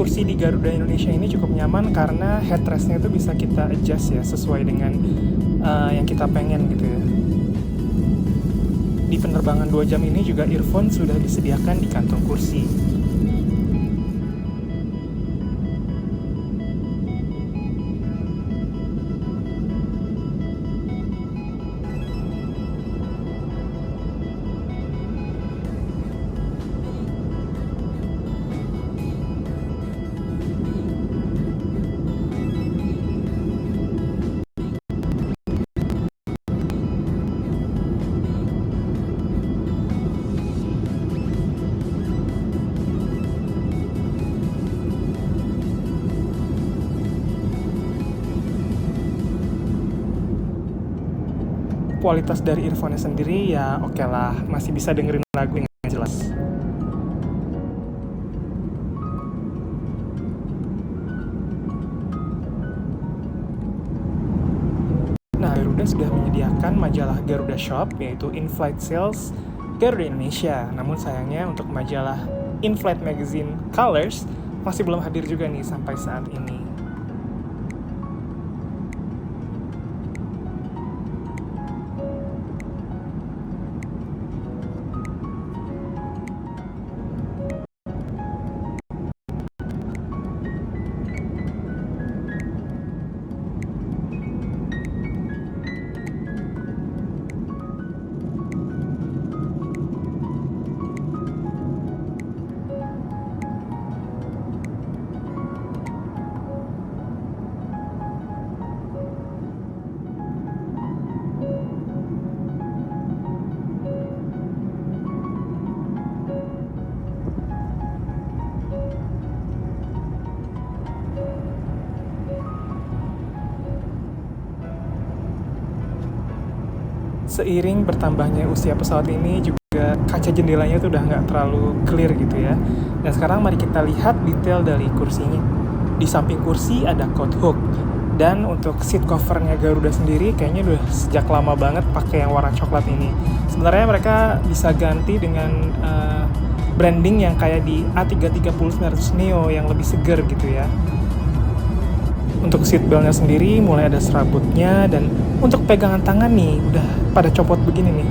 kursi di Garuda Indonesia ini cukup nyaman karena headrestnya itu bisa kita adjust ya sesuai dengan yang kita pengen gitu ya. Di penerbangan 2 jam ini juga earphone sudah disediakan di kantong kursi. Kualitas dari earphone-nya sendiri ya oke lah, masih bisa dengerin lagu dengan jelas. Nah, Garuda sudah menyediakan majalah Garuda Shop, yaitu In-Flight Sales Garuda Indonesia. Namun sayangnya untuk majalah In-Flight Magazine Colors masih belum hadir juga nih sampai saat ini. Seiring bertambahnya usia pesawat ini juga kaca jendelanya tuh udah nggak terlalu clear gitu ya. Dan sekarang mari kita lihat detail dari kursinya. Di samping kursi ada coat hook. Dan untuk seat covernya Garuda sendiri kayaknya udah sejak lama banget pakai yang warna coklat ini. Sebenarnya mereka bisa ganti dengan branding yang kayak di A330-900 Neo yang lebih seger gitu ya. Untuk seat beltnya sendiri mulai ada serabutnya, dan untuk pegangan tangan nih udah pada copot begini nih.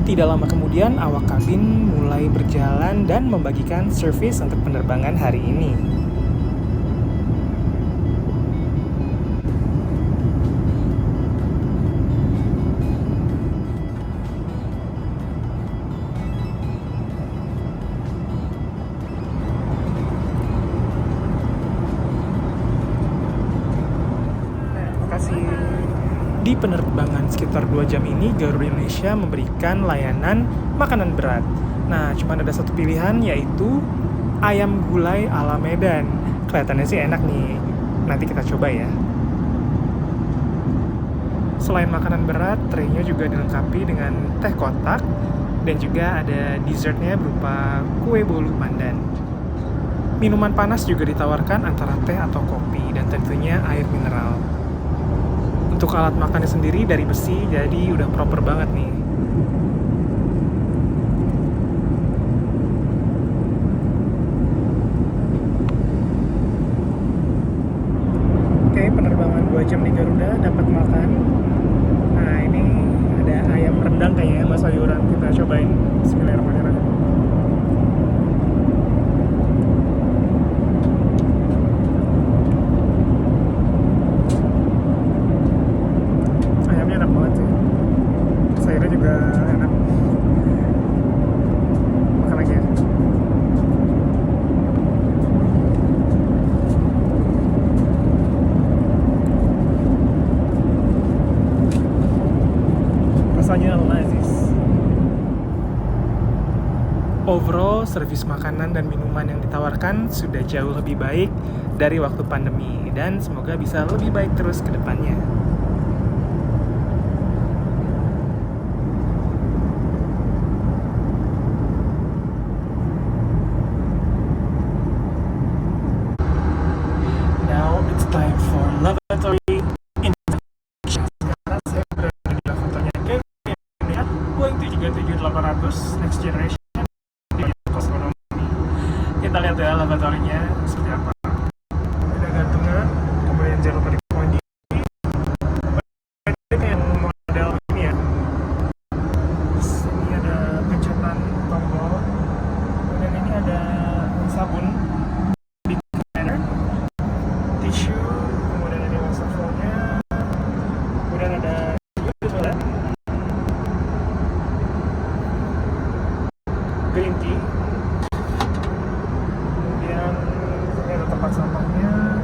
Tidak lama kemudian awak kabin mulai berjalan dan membagikan servis untuk penerbangan hari ini. Di penerbangan sekitar 2 jam ini, Garuda Indonesia memberikan layanan makanan berat. Nah, cuma ada satu pilihan, yaitu ayam gulai ala Medan. Kelihatannya sih enak nih, nanti kita coba ya. Selain makanan berat, traynya juga dilengkapi dengan teh kotak, dan juga ada dessertnya berupa kue bolu pandan. Minuman panas juga ditawarkan antara teh atau kopi, dan tentunya air mineral. Untuk alat makannya sendiri dari besi, jadi udah proper banget nih. Oke, penerbangan 2 jam di Garuda dapat makan. Nah, ini ada ayam rendang kayaknya sama sayuran. Kita cobain. Bismillahirrahmanirrahim. Sayurnya juga enak. Makan lagi ya. Rasanya lazis. Overall, servis makanan dan minuman yang ditawarkan sudah jauh lebih baik dari waktu pandemi, dan semoga bisa lebih baik terus ke depannya. Time for lavatory introduction. Sekarang saya berada di lavatorynya Garuda Boeing 737-800 Next Generation di kos ekonomi. lihat ya laboratorinya seperti apa. Ada gantungan, kemudian jangan lupa dikunci. Ini kayak model ini ya. Terus ini ada pencetan tombol. Kemudian ini ada sabun, tisu, kemudian ada wastafelnya, kemudian ada green tea, kemudian ini ada tempat sampahnya,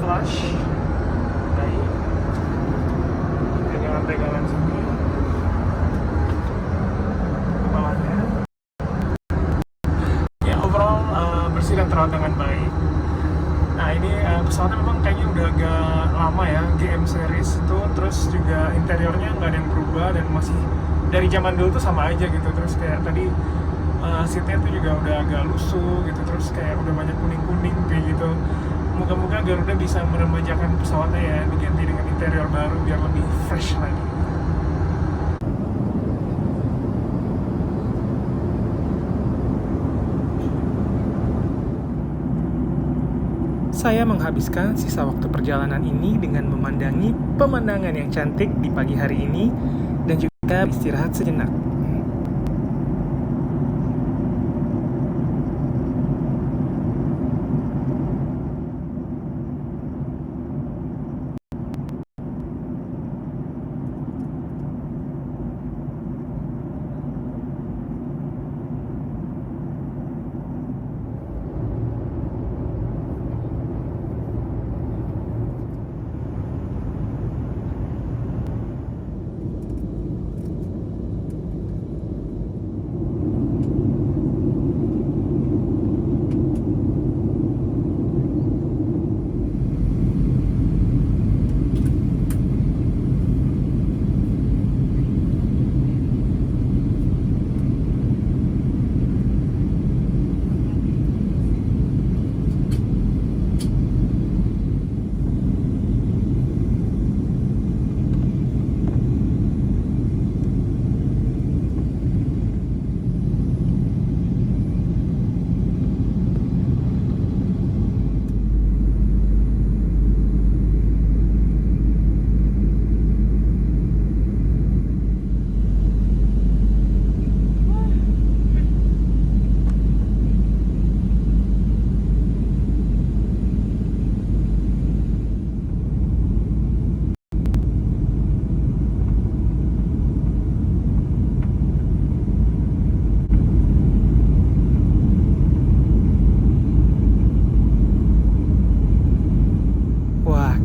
flush, baik, pegangan-pegangan sini, ke bawahnya. Ya overall bersih dan terawat dengan baik. Nah ini pesawatnya memang kayaknya udah agak lama ya, GM series itu, terus juga interiornya nggak ada yang berubah dan masih dari zaman dulu tuh sama aja gitu. Terus kayak tadi seatnya tuh juga udah agak lusuh gitu, terus kayak udah banyak kuning-kuning kayak gitu. Moga-moga Garuda bisa meremajakan pesawatnya ya, diganti dengan interior baru biar lebih fresh lagi. Saya menghabiskan sisa waktu perjalanan ini dengan memandangi pemandangan yang cantik di pagi hari ini dan juga istirahat sejenak.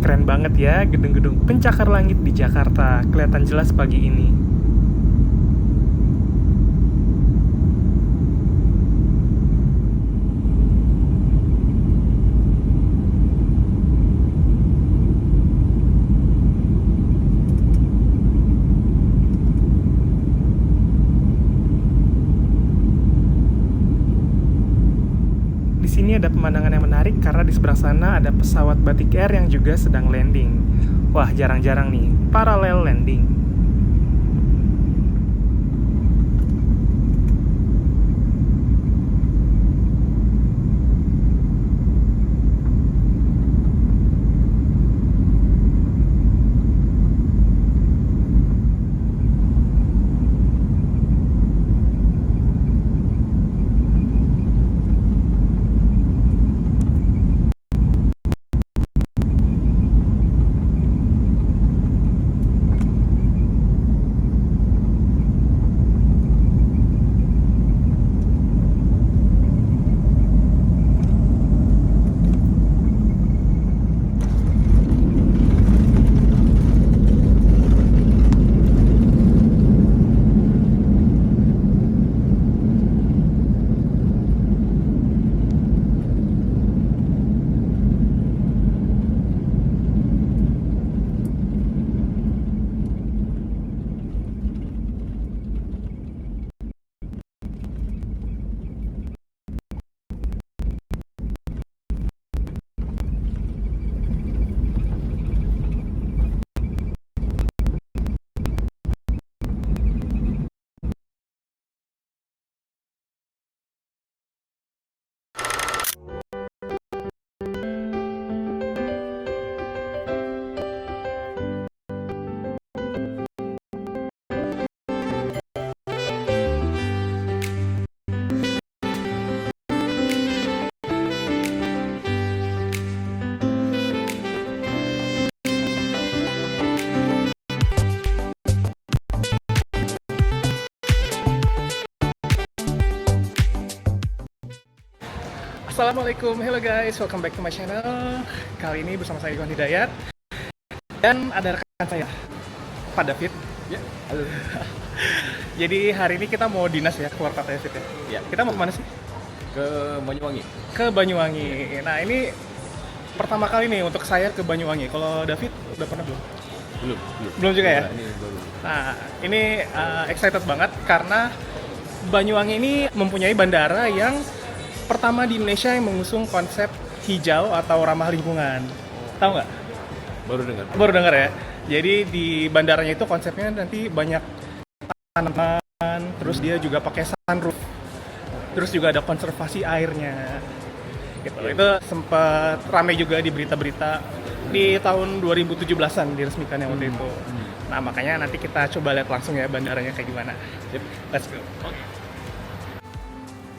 Keren banget ya gedung-gedung pencakar langit di Jakarta, kelihatan jelas pagi ini. Di sini ada pemandangan yang menarik karena di seberang sana ada pesawat Batik Air yang juga sedang landing. Wah, jarang-jarang nih, parallel landing. Assalamualaikum, hello guys, welcome back to my channel. Kali ini bersama saya Iwan Hidayat dan ada rekan saya, Pak David. Ya, halo. Jadi hari ini kita mau dinas ya, keluar kota David ya. Ya. Kita mau kemana sih? Ke Banyuwangi. Ke Banyuwangi. Nah ini pertama kali nih untuk saya ke Banyuwangi. Kalau David udah pernah belum? Belum juga ya? Ini baru. Nah ini excited banget karena Banyuwangi ini mempunyai bandara yang pertama di Indonesia yang mengusung konsep hijau atau ramah lingkungan. Tahu nggak? Baru dengar ya. Jadi di bandaranya itu konsepnya nanti banyak tanaman, terus dia juga pakai sunroof. Terus juga ada konservasi airnya. Gitu. Itu sempat ramai juga di berita-berita di tahun 2017-an diresmikan yang waktu itu. Nah, makanya nanti kita coba lihat langsung ya bandaranya kayak gimana. Let's go.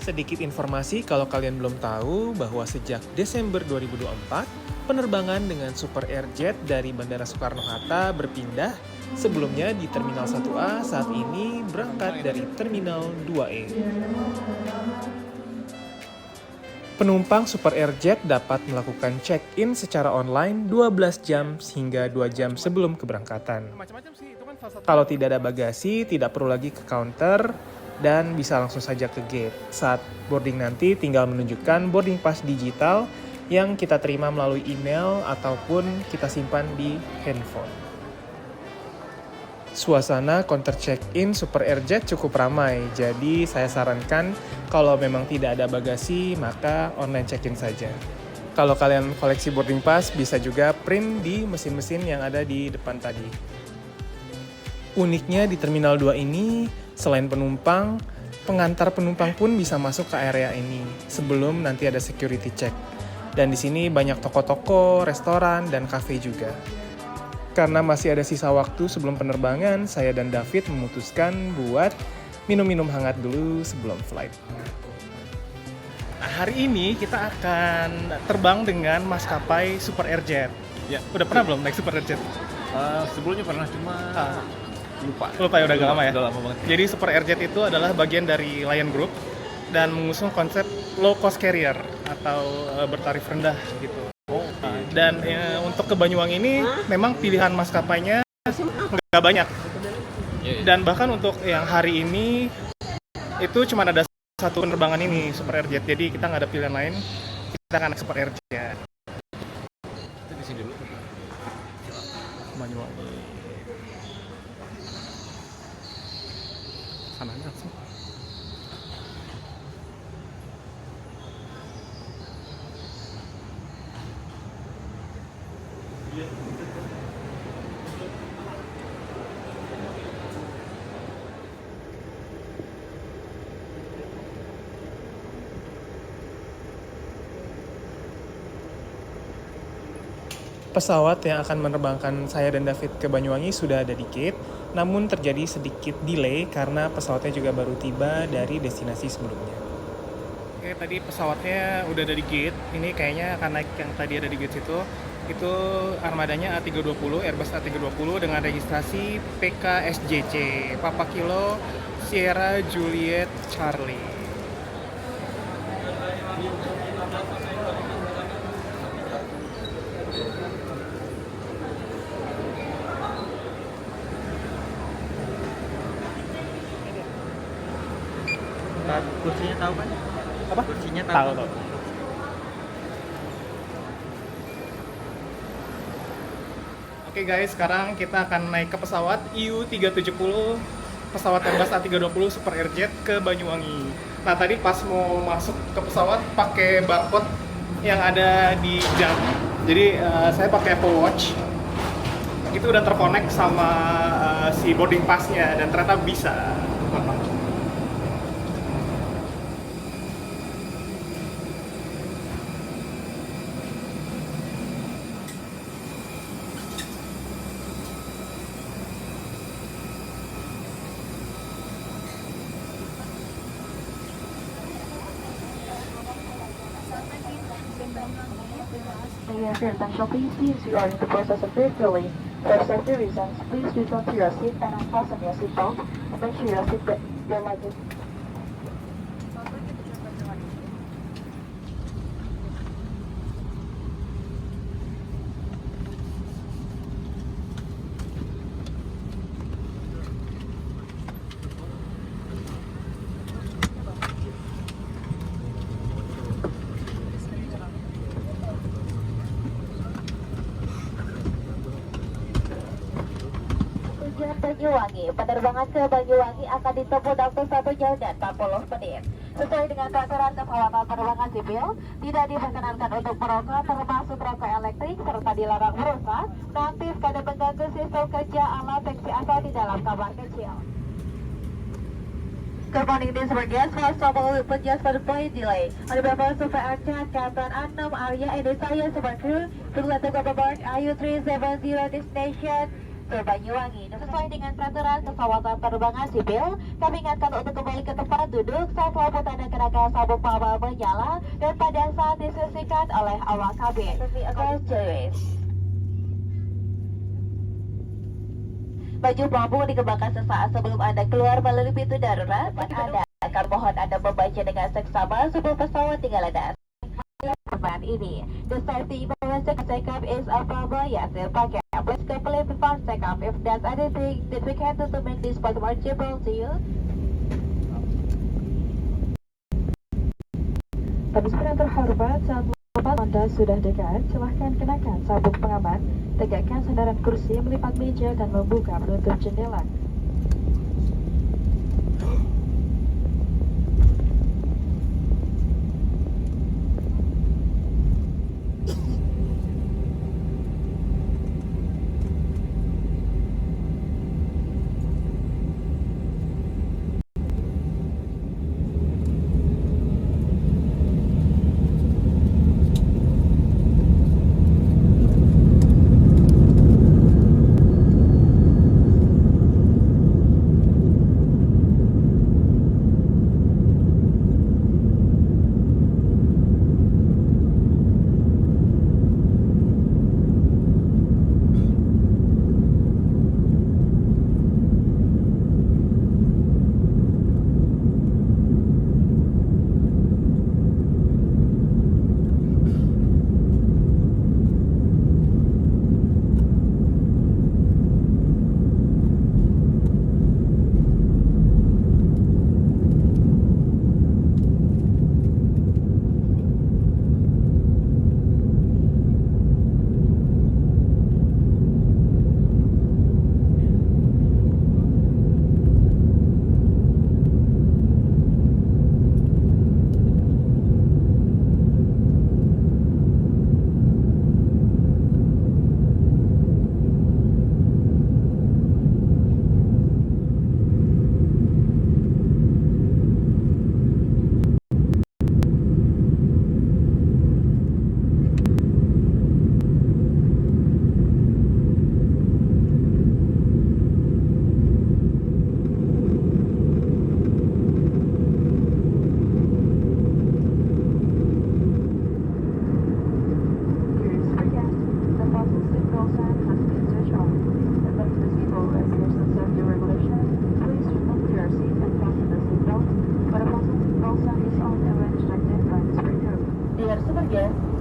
Sedikit informasi kalau kalian belum tahu bahwa sejak Desember 2024, penerbangan dengan Super Airjet dari Bandara Soekarno-Hatta berpindah. Sebelumnya di Terminal 1A, saat ini berangkat dari Terminal 2E. Penumpang Super Airjet dapat melakukan check-in secara online 12 jam hingga 2 jam sebelum keberangkatan. Kalau tidak ada bagasi, tidak perlu lagi ke counter, dan bisa langsung saja ke gate. Saat boarding nanti tinggal menunjukkan boarding pass digital yang kita terima melalui email ataupun kita simpan di handphone. Suasana counter check-in Super Airjet cukup ramai, jadi saya sarankan kalau memang tidak ada bagasi maka online check-in saja. Kalau kalian koleksi boarding pass bisa juga print di mesin-mesin yang ada di depan tadi. Uniknya di Terminal 2 ini, selain penumpang, pengantar penumpang pun bisa masuk ke area ini sebelum nanti ada security check. Dan di sini banyak toko-toko, restoran, dan kafe juga. Karena masih ada sisa waktu sebelum penerbangan, saya dan David memutuskan buat minum-minum hangat dulu sebelum flight. Nah, hari ini kita akan terbang dengan maskapai Super Airjet. Ya. Udah pernah belum naik Super Airjet? Sebelumnya pernah cuma lupa Ya, udah agak lama ya? Udah lama banget. Jadi Super Airjet itu adalah bagian dari Lion Group dan mengusung konsep low cost carrier atau bertarif rendah gitu. Dan untuk ke Banyuwangi ini memang pilihan maskapainya nggak banyak. Dan bahkan untuk yang hari ini itu cuma ada satu penerbangan ini Super Airjet. Jadi kita nggak ada pilihan lain. Kita akan naik Super Airjet. Kita di sini dulu. Banyuwangi. Sana aja langsung. Pesawat yang akan menerbangkan saya dan David ke Banyuwangi sudah ada di gate, namun terjadi sedikit delay karena pesawatnya juga baru tiba dari destinasi sebelumnya. Oke, tadi pesawatnya udah ada di gate. Ini kayaknya akan naik yang tadi ada di gate situ. Itu armadanya A320, Airbus A320 dengan registrasi PKSJC, Papa Kilo Sierra Juliet Charlie. Kursinya tahu kan? Apa? Kursinya Tahu. Oke guys, sekarang kita akan naik ke pesawat IU-370, pesawat Airbus A320 Super Airjet ke Banyuwangi. Nah tadi pas mau masuk ke pesawat pakai barcode yang ada di jam. Jadi saya pakai Apple Watch. Itu udah terkonek sama si boarding pass-nya dan ternyata bisa. Yes, your attention please. Since you are in the process of refueling, for safety reasons, please return to your seat and unfasten your seatbelt. Make sure your seatbelt, your luggage. Banyuwangi. Penerbangan ke Banyuwangi akan ditempuh waktu 1 jam dan 40 menit. Sesuai dengan peraturan keselamatan penerbangan sipil, tidak diperkenankan untuk merokok termasuk rokok elektrik serta dilarang merusak, mengaktifkan dan mengganggu sistem kerja alat seksi asal di dalam kamar kecil. Good morning, this is guest. First of all, we put just for the flight delay. On the behalf of Air Chat, Captain Annam Arya and the Saya Super Crew, we'd like to go aboard IU370 destination ke Banyuwangi. Sesuai dengan peraturan keselamatan penerbangan sipil, kami ingatkan untuk kembali ke tempat duduk saat lampu tanda kenakan sabuk pengaman menyala dan pada saat disuntikan oleh awak kabin. Baju pelampung dikembangkan sesaat sebelum Anda keluar melalui pintu darurat. Anda akan mohon Anda membaca dengan seksama sebelum pesawat tinggal landas. Ini, the safety emergency take-off is a problem. Yes, pakai. Please complete before take-off. If there's anything that we can do to make this flight more cheaper to you. Pemirsa yang terhormat, saat tempat Anda sudah dekat, silahkan kenakan sabuk pengaman, tegakkan sandaran kursi, melipat meja, dan membuka penutup jendela.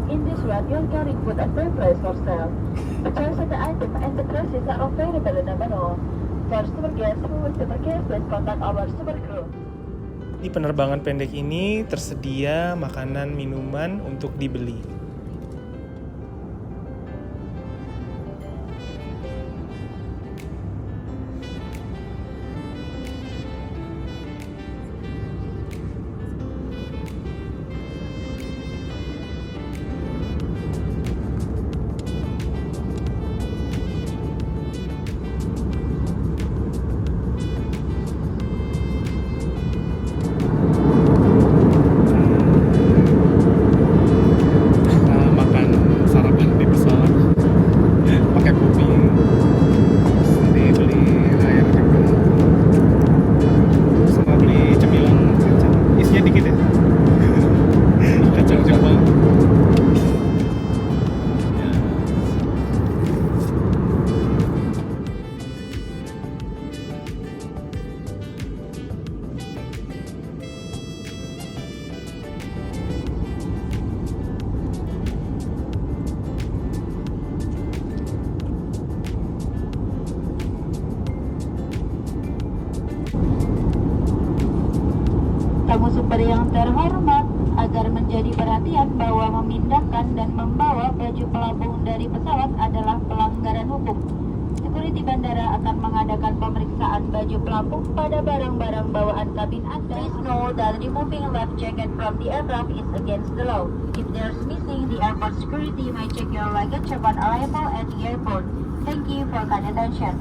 In this run, you're carrying food and beverages for sale. The chairs and the item and the dresses are available in the menu. For super guests who wish to purchase, please contact our super crew. Di penerbangan pendek ini tersedia makanan minuman untuk dibeli. Tamu sumber yang terhormat, agar menjadi perhatian bahwa memindahkan dan membawa baju pelabung dari pesawat adalah pelanggaran hukum. Security Security bandara akan mengadakan pemeriksaan baju pelampung pada barang-barang bawaan kabin Anda. Please know that removing life jacket from the aircraft is against the law. If there's missing, the airport security may check your luggage upon arrival at the airport. Thank you for kind attention.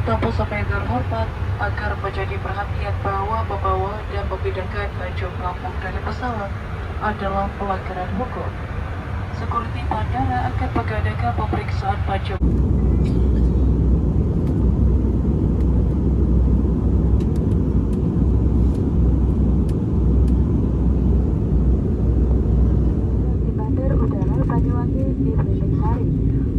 Tanpa sampai terhormat agar menjadi perhatian bahwa membawa dan membedakan baju pelampung dari pesawat adalah pelanggaran hukum. Sekuriti bandara akan mengadakan pemeriksaan baju. Di Bandar Udara Banyuwangi di Belimbing.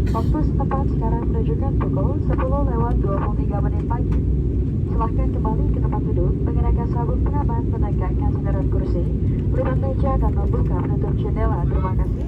Waktu setempat sekarang menunjukkan pukul 10:23 pagi. Silahkan kembali ke tempat duduk, mengenakan sabuk pengaman, menegakkan sandaran kursi, lipat meja dan membuka penutup jendela. Terima kasih.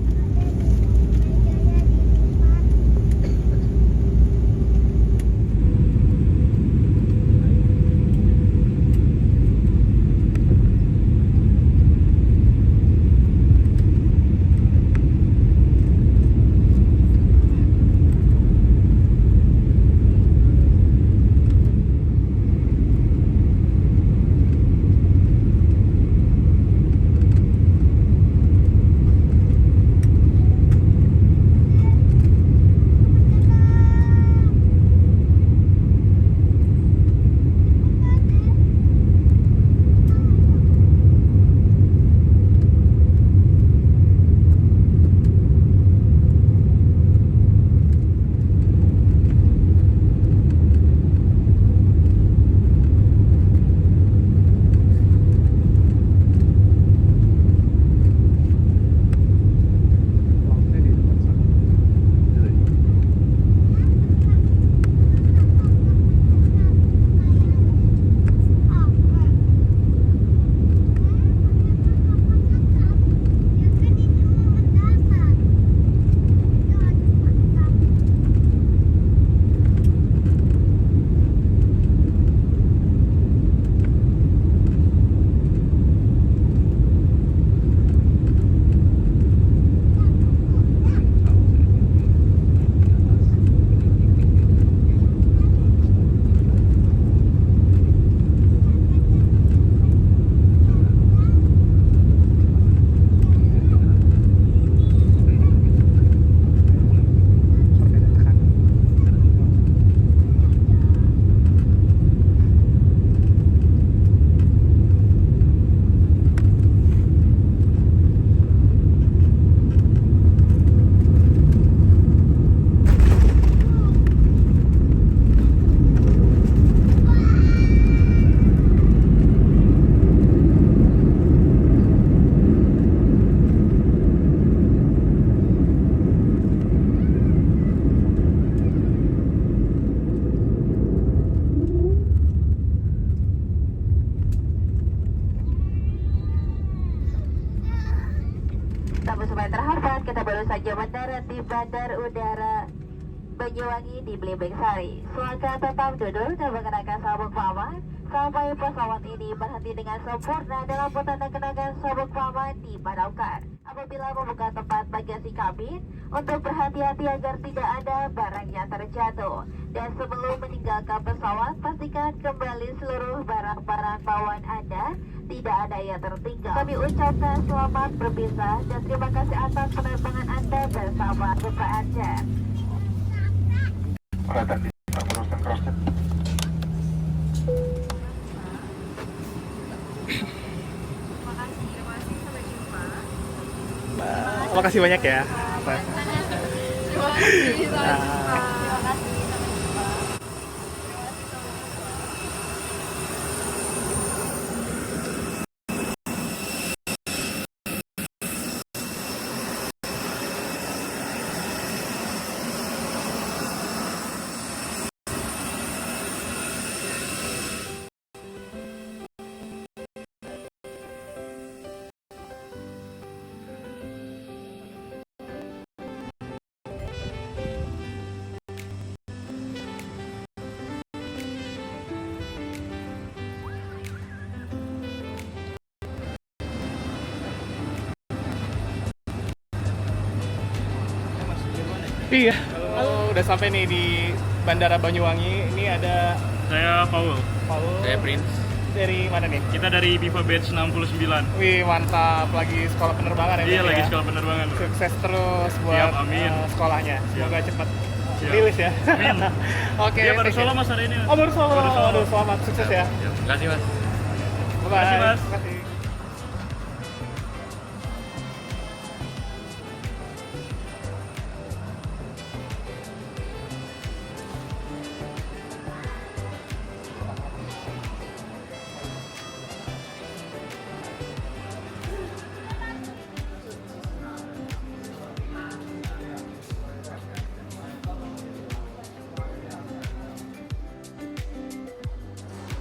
Sobat terhormat, kita baru saja mendarat di Bandar Udara Banyuwangi di Belimbing Sari. Silakan tetap duduk dan mengenakan sabuk pengaman sampai pesawat ini berhenti dengan sempurna dalam petanda kenakan sabuk pengaman dipadamkan. Apabila membuka tempat bagasi kabin, untuk berhati-hati agar tidak ada barang yang terjatuh. Dan sebelum meninggalkan pesawat, pastikan kembali seluruh barang-barang bawaan Anda, tidak ada yang tertinggal. Kami ucapkan selamat berpisah dan terima kasih atas penerbangan Anda bersama Bapak Anda. Makasih banyak ya. Iya. Halo, udah sampai nih di Bandara Banyuwangi. Ini ada Saya Paul. Saya Prince. dari mana nih? Kita dari Viva Batch 69. Wih, mantap. Lagi sekolah penerbangan ya? Iya, berarti lagi ya? sekolah penerbangan. Sukses terus buat Siap, amin. Sekolahnya. Semoga cepet Siap. rilis ya. Amin. Oke. Dia baru thank you. solo Mas hari ini. Oh, baru solo. Baru solo. Aduh, selamat. Sukses ya. Terima kasih Mas. Bye-bye. Terima kasih, Mas. Terima kasih.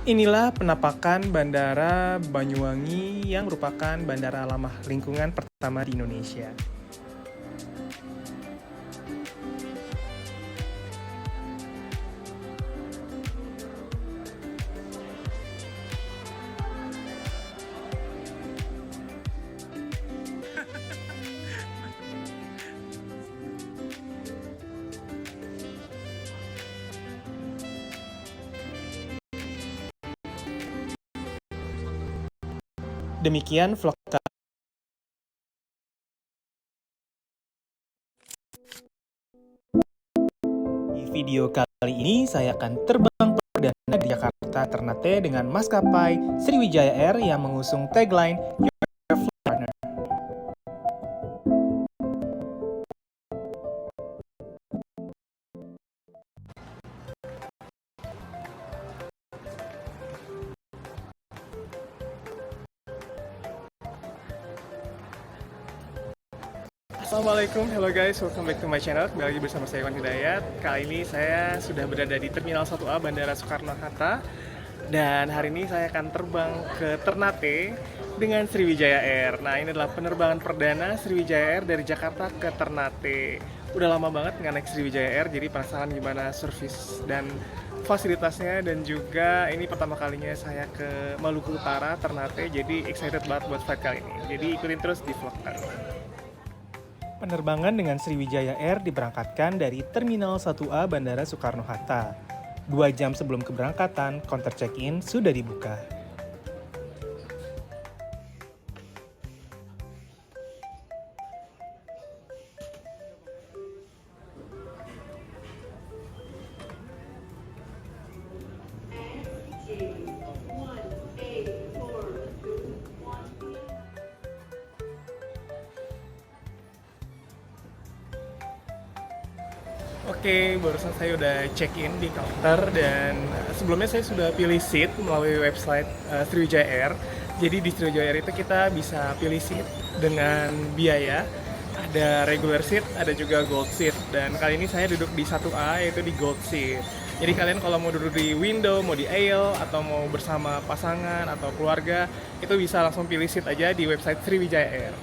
Inilah penampakan Bandara Banyuwangi yang merupakan bandara ramah lingkungan pertama di Indonesia. Demikian vlog di video kali ini. Saya akan terbang perdana di Jakarta Ternate dengan maskapai Sriwijaya Air yang mengusung tagline Your Flight Partner. Assalamualaikum, hello guys, welcome back to my channel. Kembali lagi bersama saya Iwan Hidayat. Kali ini saya sudah berada di Terminal 1A Bandara Soekarno-Hatta. Dan hari ini saya akan terbang ke Ternate dengan Sriwijaya Air. Nah, ini adalah penerbangan perdana Sriwijaya Air dari Jakarta ke Ternate. Udah lama banget nggak naik Sriwijaya Air, jadi penasaran gimana service dan fasilitasnya. Dan juga ini pertama kalinya saya ke Maluku Utara, Ternate. Jadi excited banget buat flight kali ini. Jadi ikutin terus di vlog kali ini. Penerbangan dengan Sriwijaya Air diberangkatkan dari Terminal 1A Bandara Soekarno-Hatta. 2 jam sebelum keberangkatan, counter check-in sudah dibuka. Oke, barusan saya udah check-in di counter dan sebelumnya saya sudah pilih seat melalui website Sriwijaya Air. Jadi di Sriwijaya Air itu kita bisa pilih seat dengan biaya. Ada regular seat, ada juga gold seat. Dan kali ini saya duduk di 1A yaitu di gold seat. Jadi kalian kalau mau duduk di window, mau di aisle, atau mau bersama pasangan atau keluarga, itu bisa langsung pilih seat aja di website Sriwijaya Air.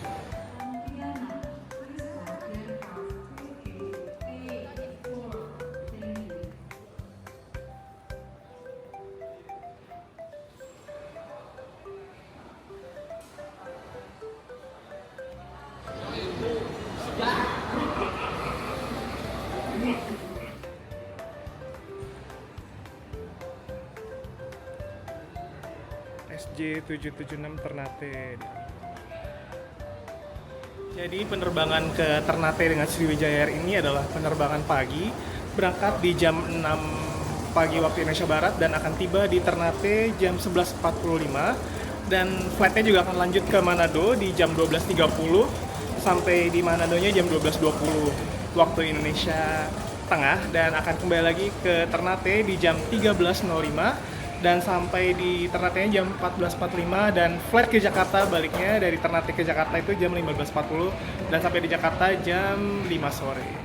SJ776 Ternate. Jadi penerbangan ke Ternate dengan Sriwijaya Air ini adalah penerbangan pagi, berangkat di jam 6 pagi waktu Indonesia Barat dan akan tiba di Ternate jam 11.45, dan flightnya juga akan lanjut ke Manado di jam 12.30 sampai di Manadonya jam 12.20 waktu Indonesia Tengah, dan akan kembali lagi ke Ternate di jam 13.05 dan sampai di Ternate jam 14.45, dan flight ke Jakarta baliknya dari Ternate ke Jakarta itu jam 15.40 dan sampai di Jakarta jam 5 sore.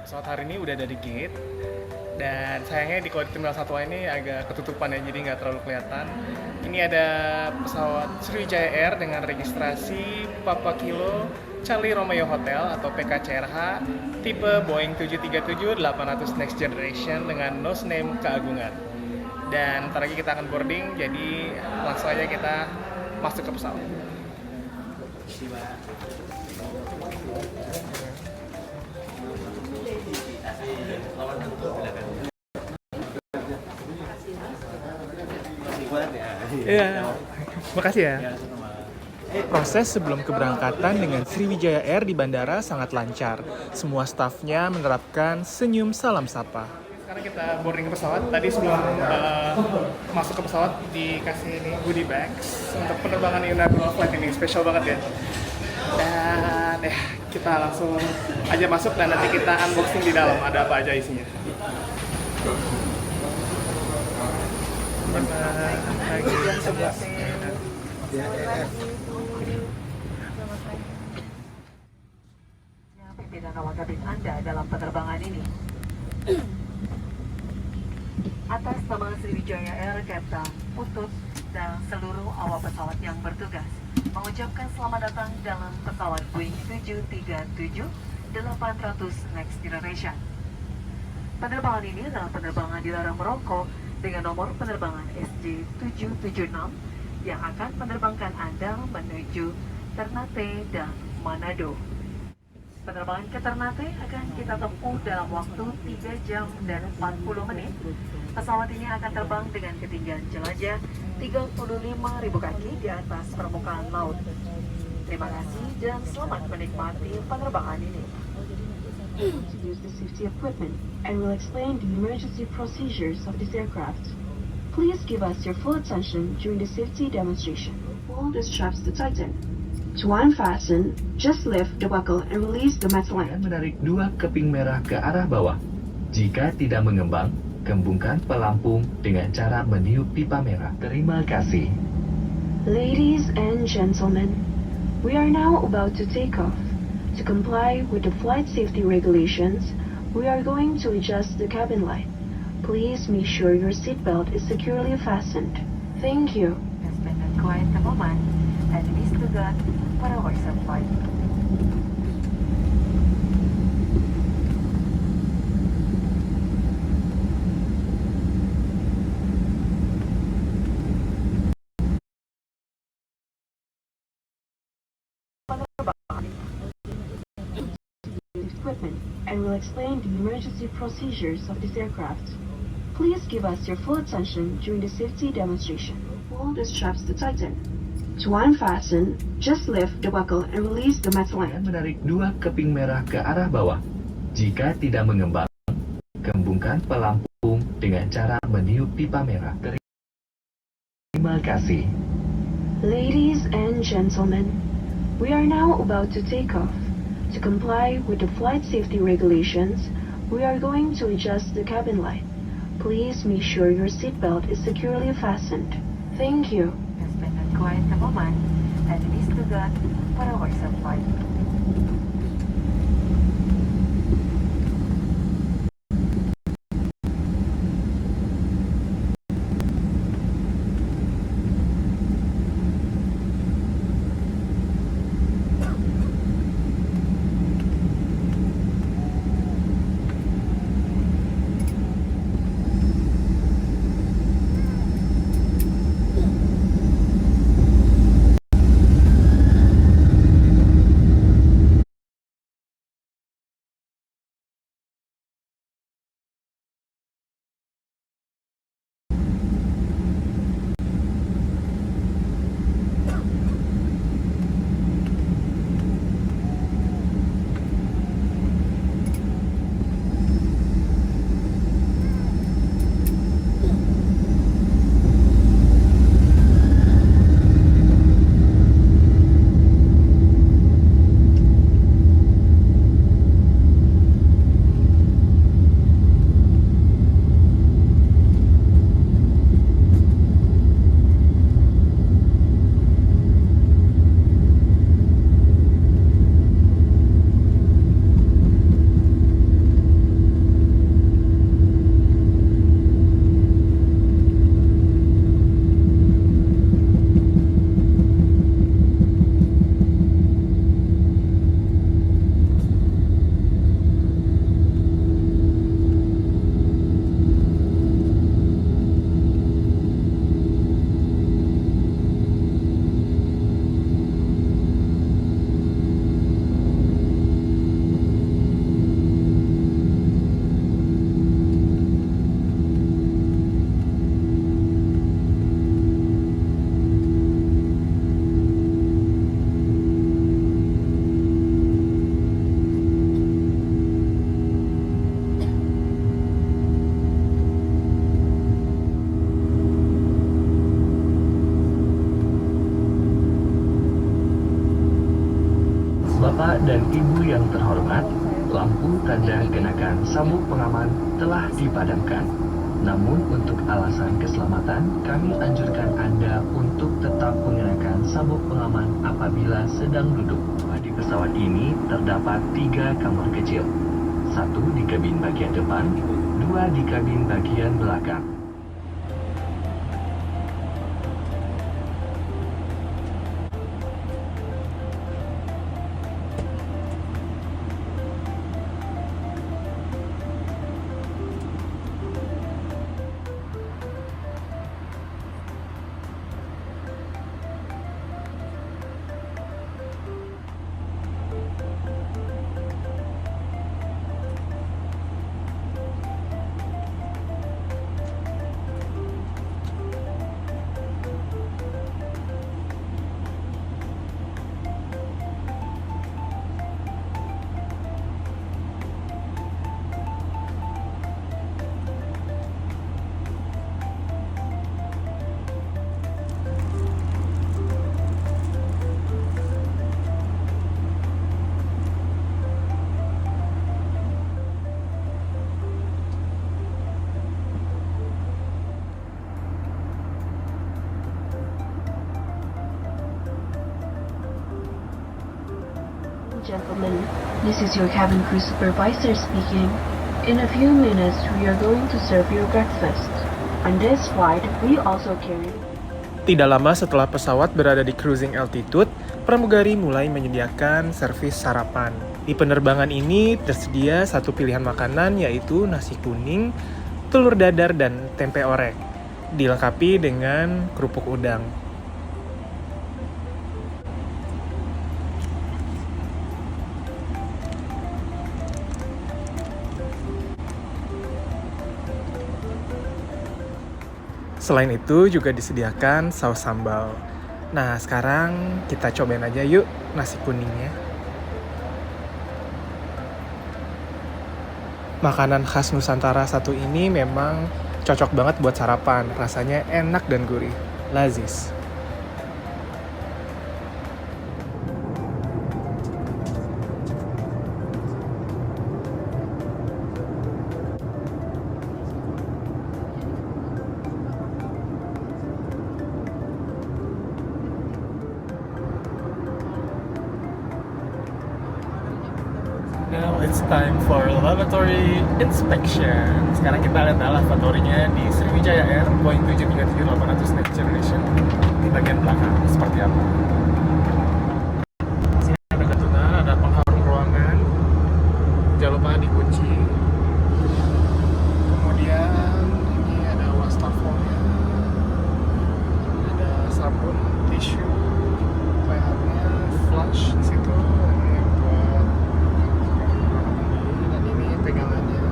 Pesawat hari ini udah ada di gate Dan sayangnya di Terminal 1A ini agak ketutupan ya, jadi nggak terlalu kelihatan. Ini ada pesawat Sriwijaya Air dengan registrasi Papa Kilo Charlie Romeo Hotel atau PKCRH tipe Boeing 737-800 Next Generation dengan nose name Keagungan. Dan ntar lagi kita akan boarding, jadi langsung aja kita masuk ke pesawat. Iya, makasih ya. Proses sebelum keberangkatan dengan Sriwijaya Air di bandara sangat lancar. Semua stafnya menerapkan senyum salam sapa. Sekarang kita boarding pesawat. Tadi sebelum masuk ke pesawat dikasih ini goodie bags untuk penerbangan inaugural flight ini, spesial banget ya. Dan kita langsung aja masuk dan nanti kita unboxing di dalam ada apa aja isinya. Bagian sebelah pimpinan awak kabin Anda dalam penerbangan ini. Atas nama Sriwijaya Air, Kapten, Putut, dan seluruh awak pesawat yang bertugas mengucapkan selamat datang dalam pesawat Boeing 737-800 Next Generation. Penerbangan ini adalah penerbangan dilarang merokok dengan nomor penerbangan SJ776 yang akan menerbangkan Anda menuju Ternate dan Manado. Penerbangan ke Ternate akan kita tempuh dalam waktu 3 jam dan 40 menit. Pesawat ini akan terbang dengan ketinggian jelajah 35.000 kaki di atas permukaan laut. Terima kasih dan selamat menikmati penerbangan ini. To use the safety equipment and will explain the emergency procedures of this aircraft. Please give us your full attention during the safety demonstration. Pull the straps to tighten. To unfasten, just lift the buckle and release the metal line. Menarik dua keping merah ke arah bawah. Jika tidak mengembang, gembungkan pelampung dengan cara meniup pipa merah. Terima kasih. Ladies and gentlemen, we are now about to take off. To comply with the flight safety regulations, we are going to adjust the cabin light. Please make sure your seatbelt is securely fastened. Thank you. Has been a quiet moment, and it is to God for our flight. Equipment and will explain the emergency procedures of this aircraft. Please give us your full attention during the safety demonstration. Pull the straps to tighten. To unfasten, just lift the buckle and release the metal line. Menarik dua keping merah ke arah bawah. Jika tidak mengembang, gembungkan pelampung dengan cara meniup pipa merah. Terima kasih. Ladies and gentlemen, we are now about to take off. To comply with the flight safety regulations, we are going to adjust the cabin light. Please make sure your seatbelt is securely fastened. Thank you. Has been a quiet moment, and it is to God for our flight. Bapak dan Ibu yang terhormat, lampu tanda kenakan sabuk pengaman telah dipadamkan. Namun untuk alasan keselamatan, kami anjurkan Anda untuk tetap mengenakan sabuk pengaman apabila sedang duduk. Di pesawat ini terdapat 3 kamar kecil. 1 di kabin bagian depan, 2 di kabin bagian belakang. Gentlemen, this is your cabin crew supervisor speaking. In a few minutes, we are going to serve your breakfast. On this flight, we also carry... Tidak lama setelah pesawat berada di cruising altitude, pramugari mulai menyediakan servis sarapan. Di penerbangan ini tersedia satu pilihan makanan yaitu nasi kuning, telur dadar, dan tempe orek. Dilengkapi dengan kerupuk udang. Selain itu juga disediakan saus sambal. Nah, sekarang kita cobain aja yuk nasi kuningnya. Makanan khas Nusantara satu ini memang cocok banget buat sarapan. Rasanya enak dan gurih. Lazis. Now it's time for lavatory inspection. Sekarang kita lihat lavatorynya di Sriwijaya Air Boeing 737-800 Next Generation di bagian belakang seperti apa. Sini ada ketunan, ada pengharum ruangan. Jangan lupa dikunci. Kemudian ini ada wastafelnya, ada sabun, tisu, toiletnya, flush di situ. Pegangannya.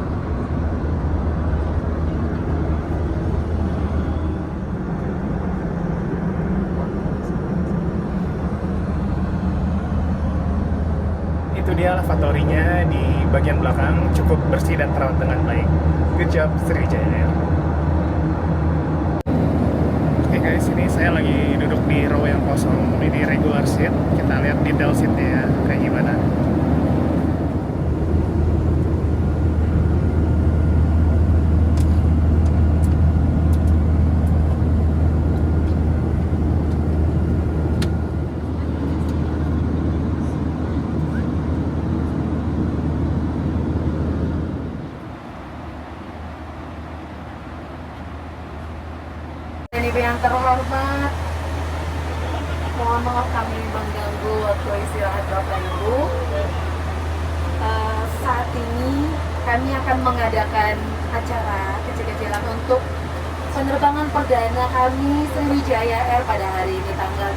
Itu dia lavatorynya di bagian belakang, cukup bersih dan terawat dengan baik. Good job Sriwijaya Air. Oke guys, ini saya lagi duduk di row yang kosong, ini di regular seat. Kita lihat detail seatnya kayak gimana. Ibu yang terhormat, mohon maaf kami mengganggu waktu istirahat Bapak Ibu. Saat ini kami akan mengadakan acara kecil-kecilan untuk penerbangan perdana kami Sriwijaya Air pada hari ini tanggal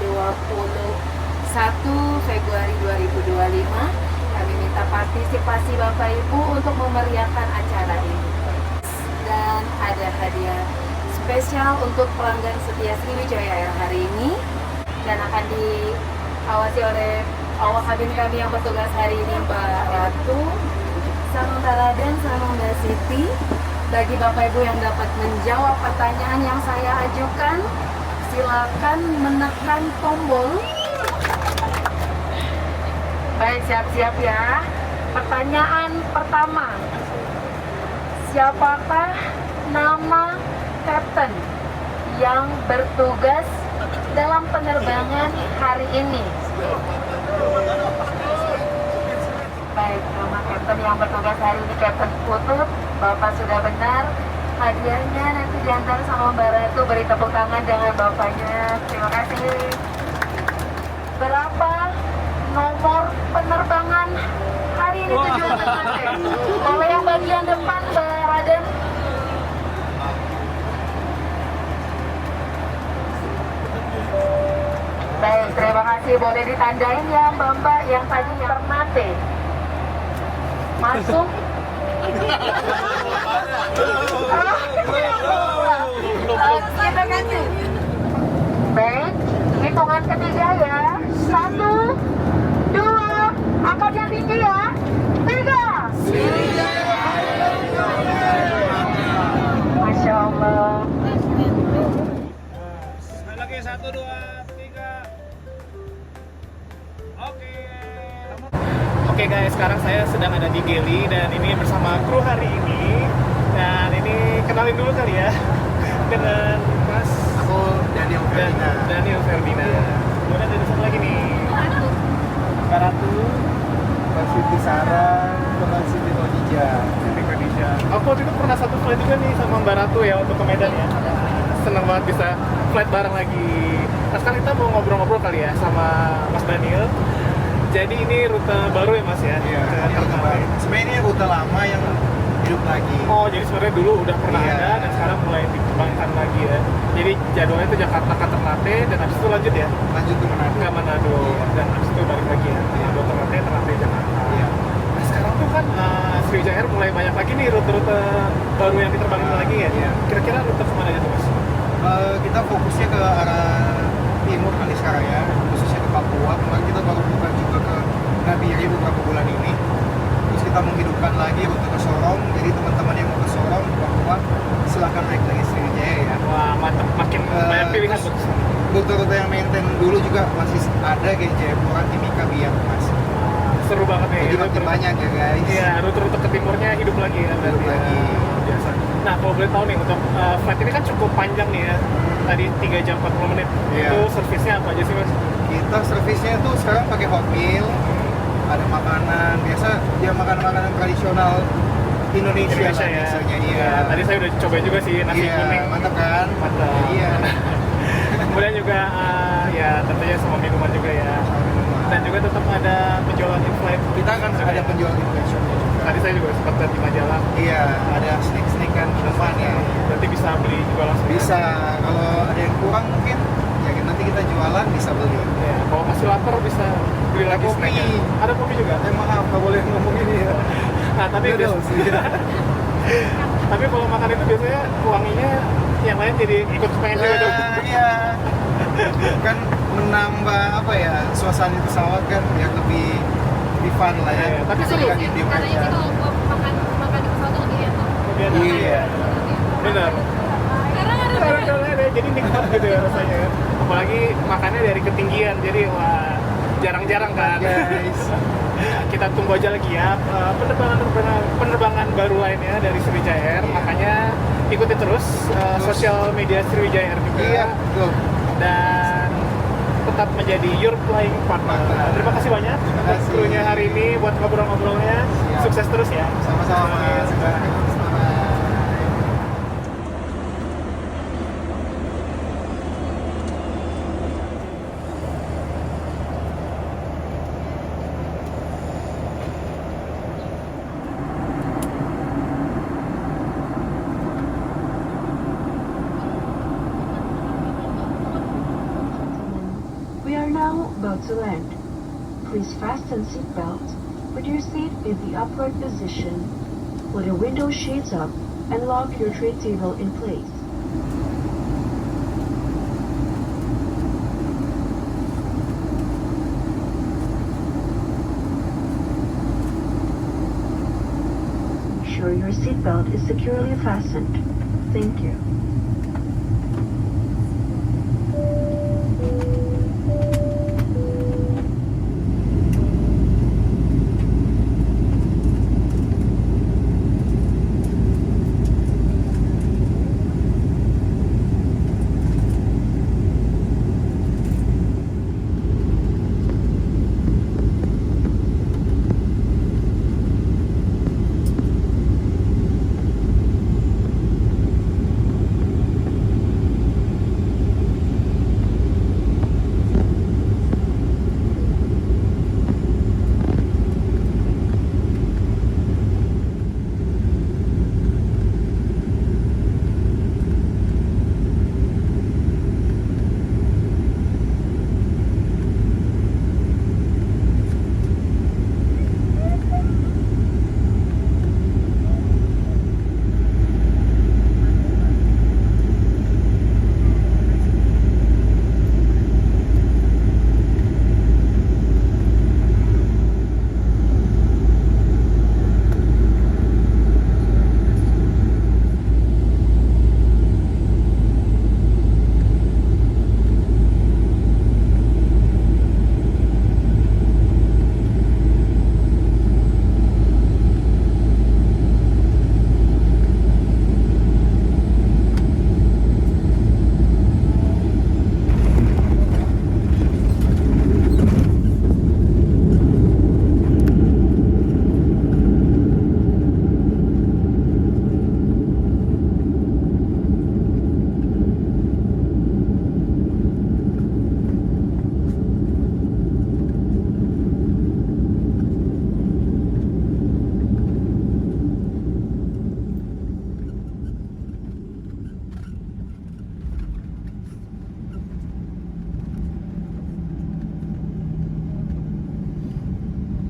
21 Februari 2025. Kami minta partisipasi Bapak Ibu untuk memeriahkan acara ini. Dan ada hadiah spesial untuk pelanggan setia Sriwijaya Air hari ini, dan akan diawasi oleh awak kabin kami yang bertugas hari ini, Mbak Ratu, Samantala, dan sama Mbak Siti. Bagi Bapak Ibu yang dapat menjawab pertanyaan yang saya ajukan, silakan menekan tombol Baik, siap-siap ya. Pertanyaan pertama. Siapakah nama kapten yang bertugas dalam penerbangan hari ini? Baik, nama kapten yang bertugas hari ini Kapten Putut. Bapak sudah benar. Hadiahnya nanti diantar sama Mbak Ratu. Beri tepuk tangan dengan bapaknya. Terima kasih. Berapa nomor penerbangan hari ini tujuan mencapai? Oleh yang bagian depan, Mbak Raden. Baik, terima kasih. Boleh ditandain ya Mbak-mbak yang tadi Ternate. Masuk. Kita ganti. Baik, hitungan ketiga ya. 1, 2, angkat yang tinggi ya. 3. Masya Allah. Lagi 1, 2, 3. Oke guys, sekarang saya sedang ada di Geli dan ini bersama kru hari ini. Dan ini kenalin dulu kali ya dengan Mas. Aku Daniel Ferdinand. Daniel Ferdinand. Kemudian ada satu lagi nih. Mbak Ratu, Mbak Siti Sarah, Mbak Siti Khadijah. Siti Khadijah. Aku waktu itu pernah satu flight juga nih sama Mbak Ratu ya untuk ke Medan ya. Senang banget bisa flight bareng lagi. Nah sekarang kita mau ngobrol-ngobrol kali ya sama Mas Daniel. Jadi ini rute baru ya Mas ya? Iya, rute baru. Sebenarnya ini rute lama yang hidup lagi. Oh, jadi sebenarnya dulu udah pernah ada dan sekarang mulai dikembangkan lagi ya. Jadi jadwalnya itu Jakarta ke Ternate dan habis itu lanjut ya? Lanjut ke Manado. Ke Manado dan habis itu balik lagi ya. Manado Ternate, Ternate Jakarta. Iya. Nah sekarang tuh kan Sriwijaya Air mulai banyak lagi nih rute-rute baru yang diterbangin lagi ya. Iya. Kira-kira rute kemana aja tuh Mas? Kita fokusnya ke arah timur Kalisaraya, khususnya ke Papua. Kemarin kita baru buka juga ke Nabire beberapa bulan ini. Terus kita menghidupkan lagi rute ke Sorong. Jadi teman-teman yang mau ke Sorong, ke Papua, silahkan naik lagi Sriwijaya ya. Wah mantap, makin banyak pilihan terus tuh. Rute-rute yang maintain dulu juga masih ada kayak Jayapura, Timika, Biak, Mas. Seru banget nih. Jadi makin banyak ya guys. Iya, rute-rute ke timurnya hidup lagi ya. Hidup lagi. Biasa. Nah, kalau boleh tahu nih untuk flight ini kan cukup panjang nih ya. Tadi 3 jam 40 menit. Iya. Itu servisnya apa aja sih Mas? Kita servisnya tuh sekarang pakai hot meal, ada makanan, biasa dia makanan-makanan tradisional Indonesia lah ya. biasanya. Iya. Ya, tadi saya udah coba juga sih nasi Iya, kuning. mantap kan? Mantap. Iya. Kemudian juga ya tentunya sama minuman juga ya. Dan juga tetap ada penjualan in-flight. Kita akan ada penjual in-flight shop juga. Tadi saya juga sempat lihat di majalah. Iya, ada snack-snack kan minuman ya. Berarti bisa beli juga langsung. Bisa, kalau ada yang kurang mungkin ya nanti kita jualan bisa beli. Ya, kalau masih lapar bisa beli lagi Kopi. snacknya. Ada kopi juga. Maaf, nggak boleh ngomong ini ya. Nah, tapi tapi kalau makan itu biasanya wanginya yang lain jadi ikut pengen juga tuh. Iya. Kan menambah apa ya, suasana pesawat kan biar lebih fun lah ya. Iya, tapi seru. Katanya sih kalau makan di pesawat itu lebih enak. Lebih enak. Iya. Benar. Karena ada jadi nikmat gitu ya rasanya ya. Apalagi makannya dari ketinggian, jadi wah jarang-jarang kan. Guys. Kita tunggu aja lagi ya penerbangan baru lainnya dari Sriwijaya Air. Makanya ikuti terus sosial media Sriwijaya Air juga. Iya, betul. Dan tetap menjadi your flying partner. Terima kasih banyak untuk krunya hari ini buat ngobrol-ngobrolnya. Sukses terus ya. Sama-sama. We are now about to land. Please fasten seatbelt, put your seat in the upright position, put your window shades up, and lock your tray table in place. Make sure your seatbelt is securely fastened. Thank you.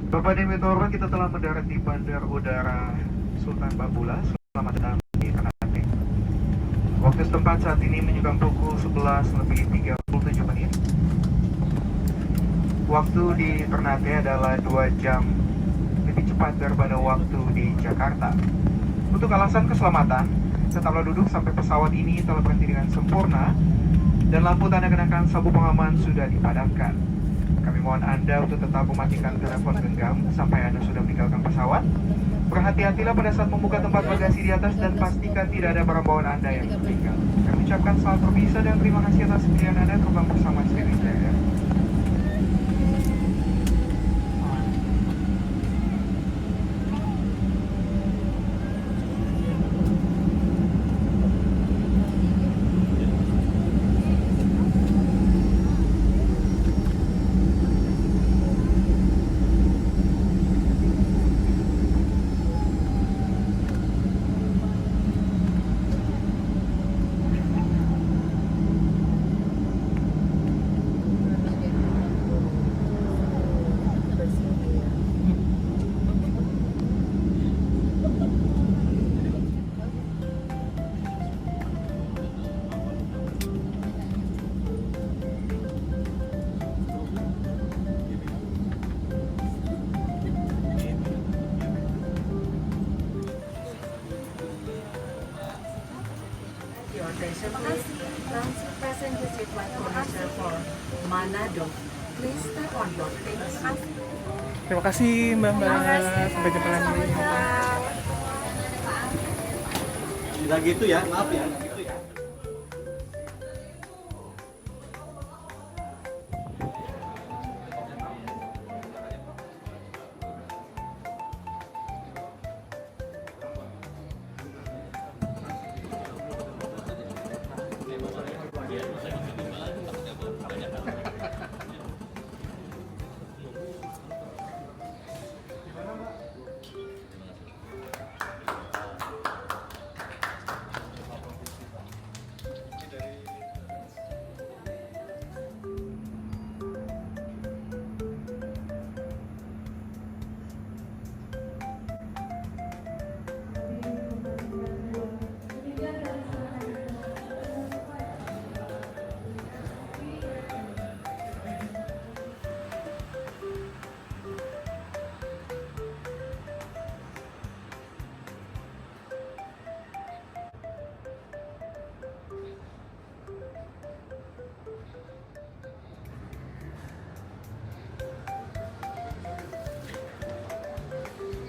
Bapak dan Ibu hormat, kita telah mendarat di Bandar Udara Sultan Babula. Selamat datang di Ternate. Waktu setempat saat ini menunjukkan pukul 11:37. Waktu di Ternate adalah 2 jam lebih cepat daripada waktu di Jakarta. Untuk alasan keselamatan, tetaplah duduk sampai pesawat ini telah berhenti dengan sempurna dan lampu tanda kenakan sabuk pengaman sudah dipadamkan. Kami mohon Anda untuk tetap mematikan telepon genggam sampai Anda sudah meninggalkan pesawat. Berhati-hatilah pada saat membuka tempat bagasi di atas dan pastikan tidak ada barang bawaan Anda yang tertinggal. Kami ucapkan selamat berpisah dan terima kasih atas pilihan Anda terbang bersama Sriwijaya. Terima kasih. Transit passenger seat flight for Manado. Please step on board. Thank you. Terima kasih Mbak. Sampai jumpa lagi. Tidak gitu ya, maaf ya.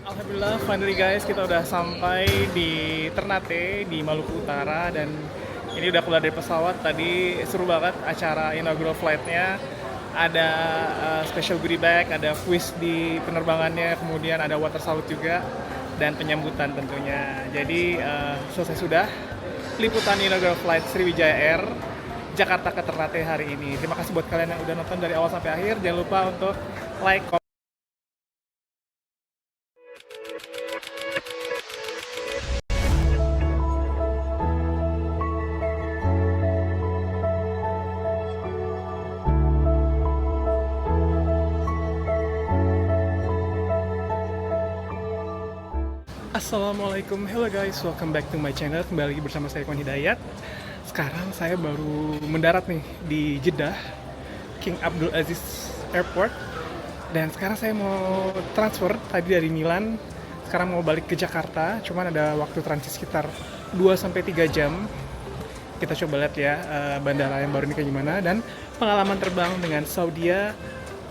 Alhamdulillah, finally guys, kita udah sampai di Ternate, di Maluku Utara. Dan ini udah keluar dari pesawat. Tadi seru banget acara inaugural flight-nya. Ada special goodie bag, ada quiz di penerbangannya, kemudian ada water salute juga, dan penyambutan tentunya. Jadi selesai sudah liputan inaugural flight Sriwijaya Air Jakarta ke Ternate hari ini. Terima kasih buat kalian yang udah nonton dari awal sampai akhir. Jangan lupa untuk like, Assalamualaikum, hello guys, welcome back to my channel. Kembali lagi bersama saya Ikhwan Hidayat. Sekarang saya baru mendarat nih di Jeddah King Abdul Aziz Airport. Dan sekarang saya mau transfer tadi dari Milan. Sekarang mau balik ke Jakarta. Cuman ada waktu transit sekitar 2-3 jam. Kita coba lihat ya bandara yang baru ini kayak gimana. Dan pengalaman terbang dengan Saudia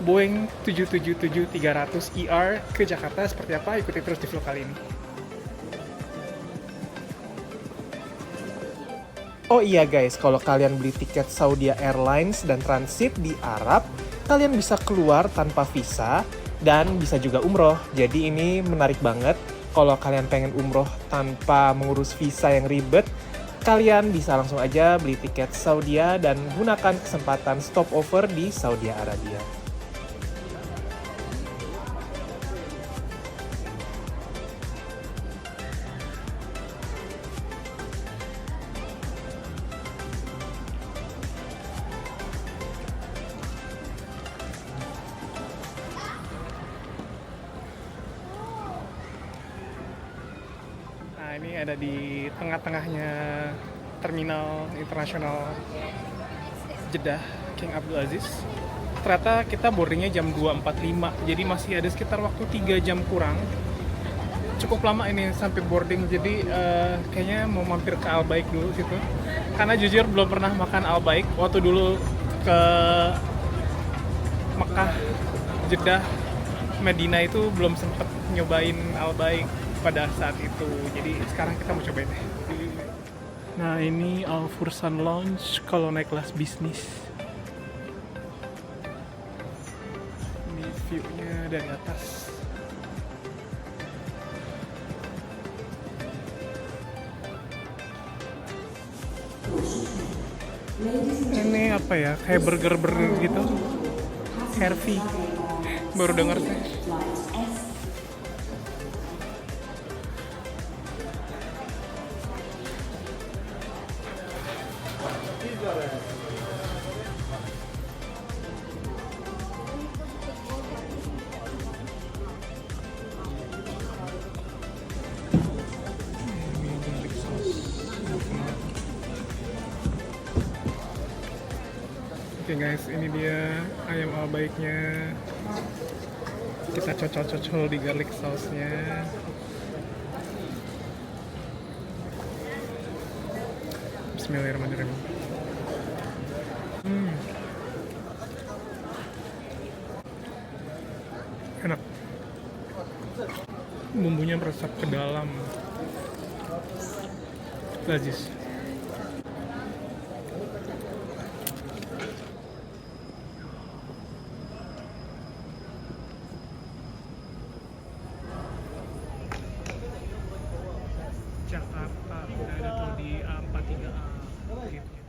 Boeing 777-300ER ke Jakarta seperti apa, ikuti terus di vlog kali ini. Oh iya guys, kalau kalian beli tiket Saudia Airlines dan transit di Arab, kalian bisa keluar tanpa visa dan bisa juga umroh. Jadi ini menarik banget. Kalau kalian pengen umroh tanpa mengurus visa yang ribet, kalian bisa langsung aja beli tiket Saudia dan gunakan kesempatan stopover di Saudi Arabia. ada di tengah-tengahnya Terminal Internasional Jeddah King Abdul Aziz. Ternyata kita boardingnya jam 2.45, jadi masih ada sekitar waktu 3 jam kurang. Cukup lama ini sampai boarding, jadi kayaknya mau mampir ke Al Baik dulu situ. Karena jujur belum pernah makan Al Baik. Waktu dulu ke Mekah, Jeddah, Medina itu belum sempet nyobain Al Baik pada saat itu. Jadi sekarang kita mau cobain deh. Nah ini Al Fursan Lounge kalau naik kelas bisnis. Ini view-nya dari atas. Ini apa ya, kayak burger gitu. Hervey, baru denger saya. Oke guys, ini dia ayam Al Baiknya. Kita cocol-cocol di garlic sauce-nya. Bismillahirrahmanirrahim. Enak. Bumbunya meresap ke dalam. Lazis. Jakarta udah ada tuh di A43A gitu.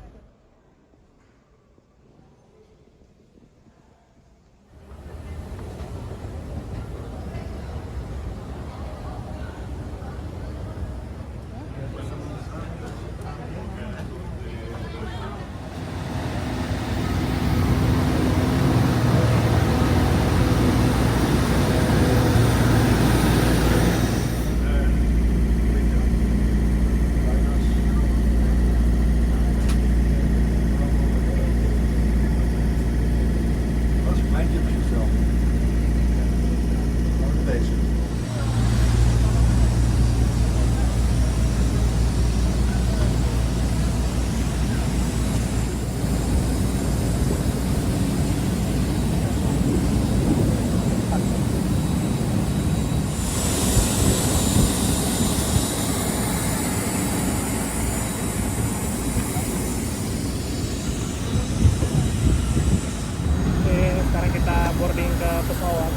Boarding ke pesawat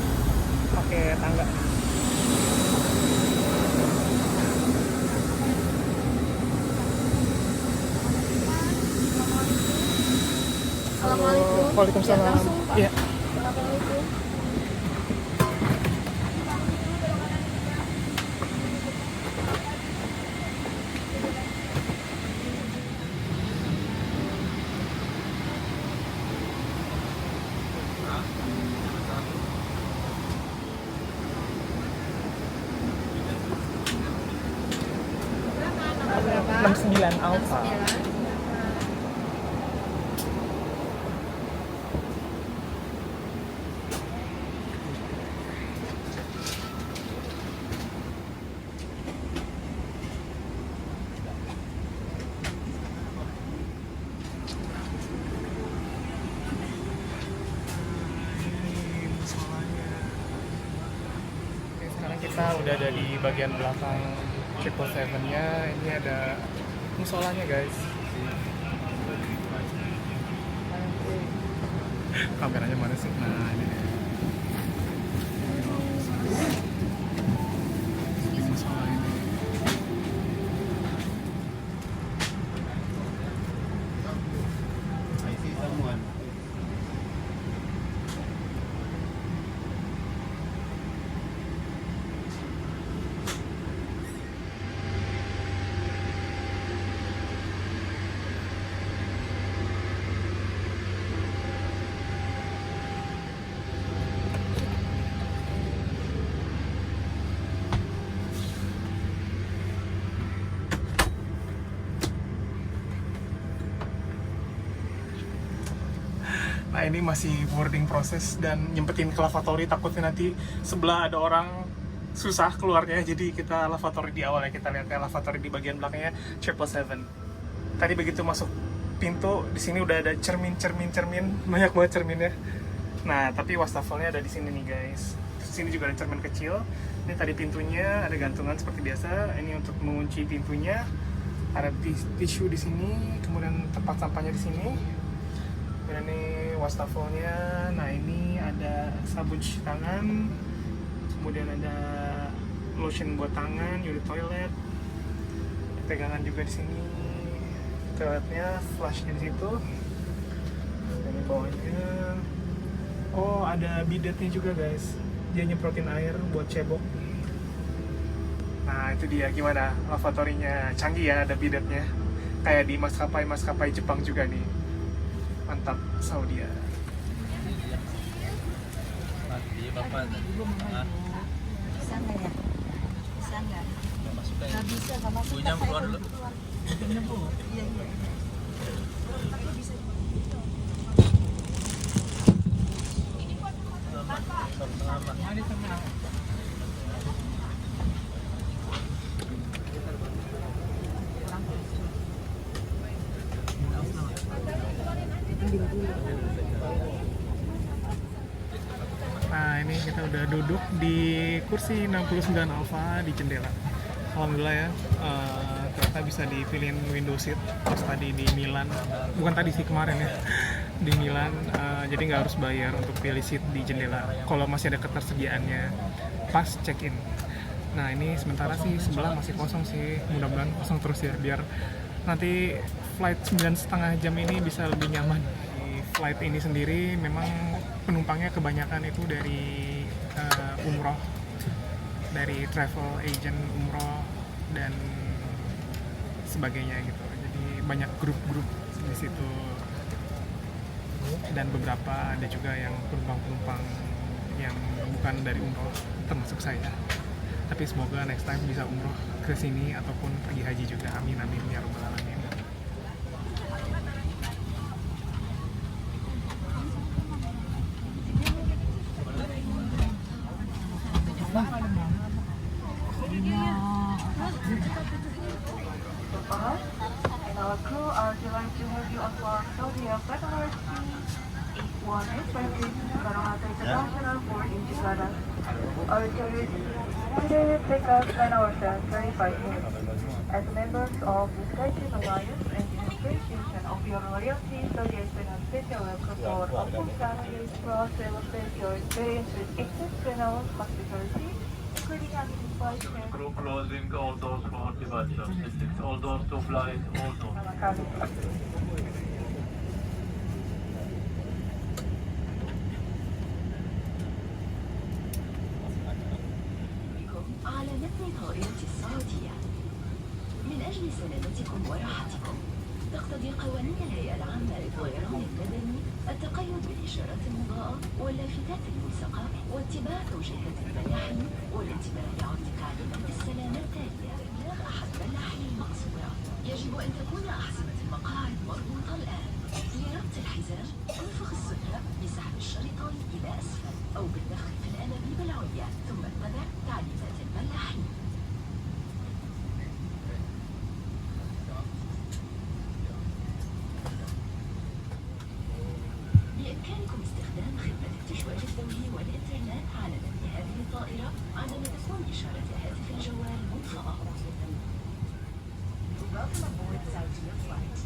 pakai tangga. Assalamualaikum. Waalaikumsalam. Iya. Assalamualaikum. Berapa? 69 Alpha. 69. Sekarang kita udah ada di bagian belakang 777-nya. Ini ada musolanya guys. Kameranya mana sih? Nah ini dia. Di musola ini. I see someone. Nah ini masih boarding proses dan nyempetin ke lavatory, takutnya nanti sebelah ada orang susah keluarnya, jadi kita lavatory di awal ya. Kita lihat ya lavatory di bagian belakangnya 777. Tadi begitu masuk pintu, di sini udah ada cermin, banyak banget cerminnya. Nah tapi wastafelnya ada di sini nih guys. Di sini juga ada cermin kecil. Ini tadi pintunya ada gantungan seperti biasa. Ini untuk mengunci pintunya. Ada tisu di sini, kemudian tempat sampahnya di sini. Dan ini wastafelnya. Nah ini ada sabun cuci tangan, kemudian ada lotion buat tangan, unit toilet, pegangan juga di sini, toiletnya, flush di situ. Dan ini bawahnya, oh ada bidetnya juga guys, dia nyemprotin air buat cebok. Nah itu dia, gimana lavatorynya, canggih ya, ada bidetnya, kayak di maskapai Jepang juga nih. Mantap, Saudi ya. Bapak Bisa nggak ya? Bisa nggak? Nggak bisa, nggak masuk. punya keluar dulu. Iya, iya. Nah ini kita udah duduk di kursi 69 Alpha di jendela. Alhamdulillah ya, ternyata bisa dipilihin window seat. Pas tadi di Milan, bukan tadi sih, kemarin ya, di Milan, jadi nggak harus bayar untuk pilih seat di jendela kalau masih ada ketersediaannya pas check-in. Nah ini sementara sih sebelah masih kosong sih, mudah-mudahan kosong terus ya, biar nanti flight 9,5 jam ini bisa lebih nyaman. Di flight ini sendiri memang penumpangnya kebanyakan itu dari umroh, dari travel agent umroh dan sebagainya gitu. Jadi banyak grup-grup di situ, dan beberapa ada juga yang penumpang-penumpang yang bukan dari umroh, termasuk saya. Tapi semoga next time bisa umroh ke sini ataupun pergi haji juga. Amin amin ya rabbal alamin. And our crew are delighted to have you on board Saudi Qatar C-185 Karamata International Port in Jakarta. Our today take us 9 hours and 35 minutes. As members of the SkyTeam Alliance and in appreciation of your loyalty, Saudi Arabia special welcome for all families to us celebrate your experience with exceptional hospitality, including having flight and Crew closing all doors for departure. All doors to flight, all doors. على متن طائرة السعودية. من أجل سلامتكم وراحتكم تقتضي قوانين الهيئة العامة للطيران المدني التقيد بالإشارات المضاءة واللافتات الملصقة واتباع توجيهات الفلاحين والانتباه لعد تعليمات السلامة التالية. إبلاغ أحد فلاحي المقصورة. يجب أن تكون أحزمة المقاعد مربوطة الآن. لربط الحزام انفخ السترة بسحب الشريطين إلى أسفل أو بالنفخ في الأنابيب العليا ثم اتبع تعليمات الفلاحين. بإمكانكم استخدام خدمة التجوال الذوي والإنترنت على متن هذه الطائرة عندما تكون إشارة هاتف الجوال منخفضة. Welcome aboard Saudia flight.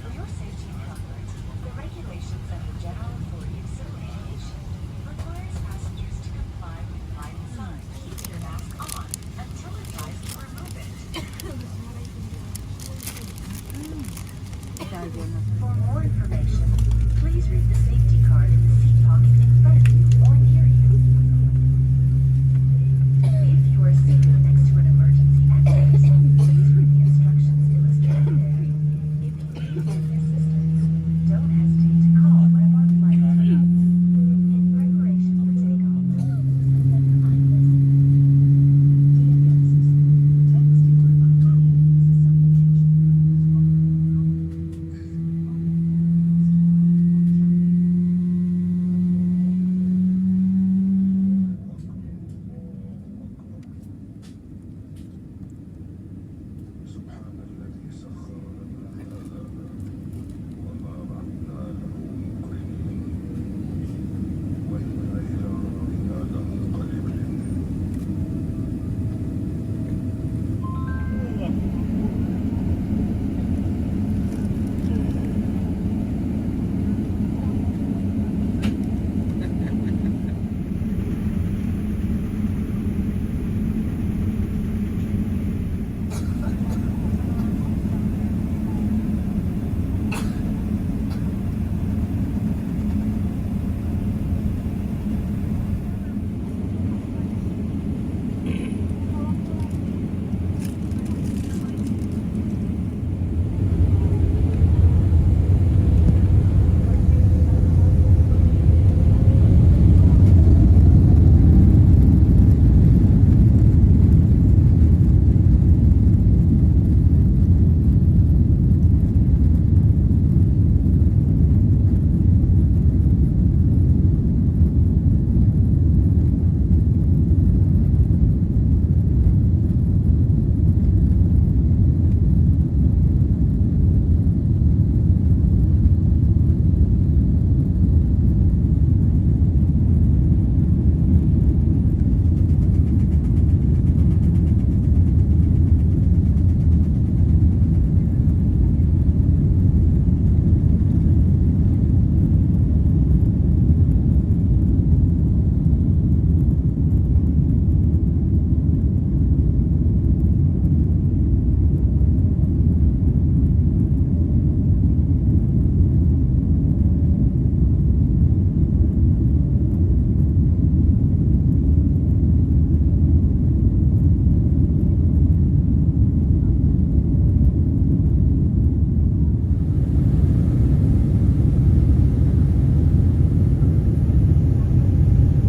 For your safety and comfort, the regulations of the General Authority of Civil Aviation requires passengers to comply with flight signs. Keep your mask on until advised to remove it. For more information, please read the safety card in the seat pocket in front of you or near you. If you are seated next to an emergency exit, please read the instructions illustrated there. If you need any assistance, don't hesitate to call one of our flight attendants. In preparation for takeoff,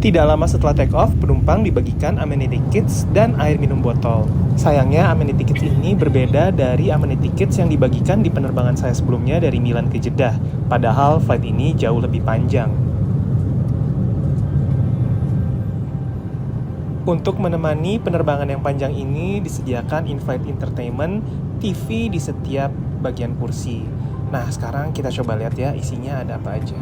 Tidak lama setelah take off, penumpang dibagikan amenity kits dan air minum botol. Sayangnya amenity kits ini berbeda dari amenity kits yang dibagikan di penerbangan saya sebelumnya dari Milan ke Jeddah. Padahal flight ini jauh lebih panjang. Untuk menemani penerbangan yang panjang ini disediakan in-flight entertainment, TV di setiap bagian kursi. Nah, sekarang kita coba lihat ya isinya ada apa aja.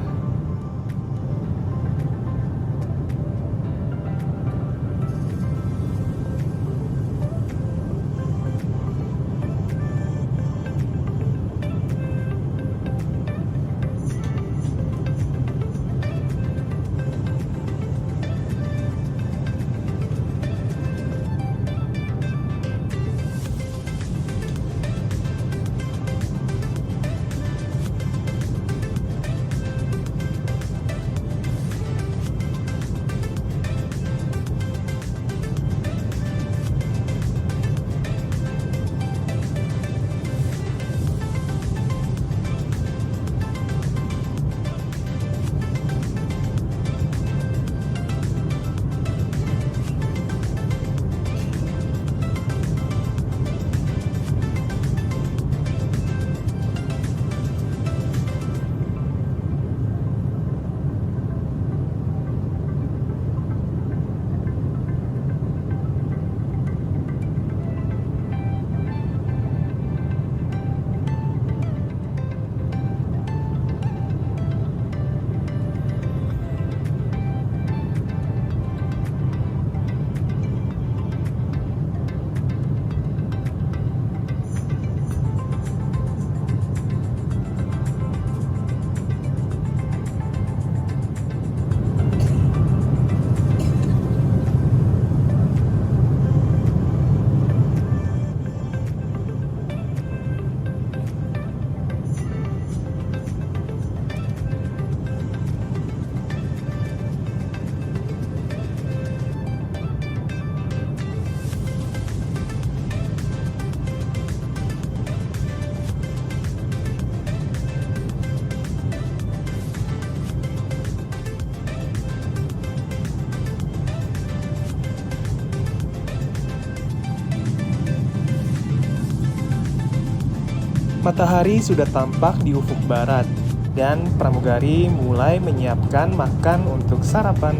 Matahari sudah tampak di ufuk barat, dan pramugari mulai menyiapkan makan untuk sarapan.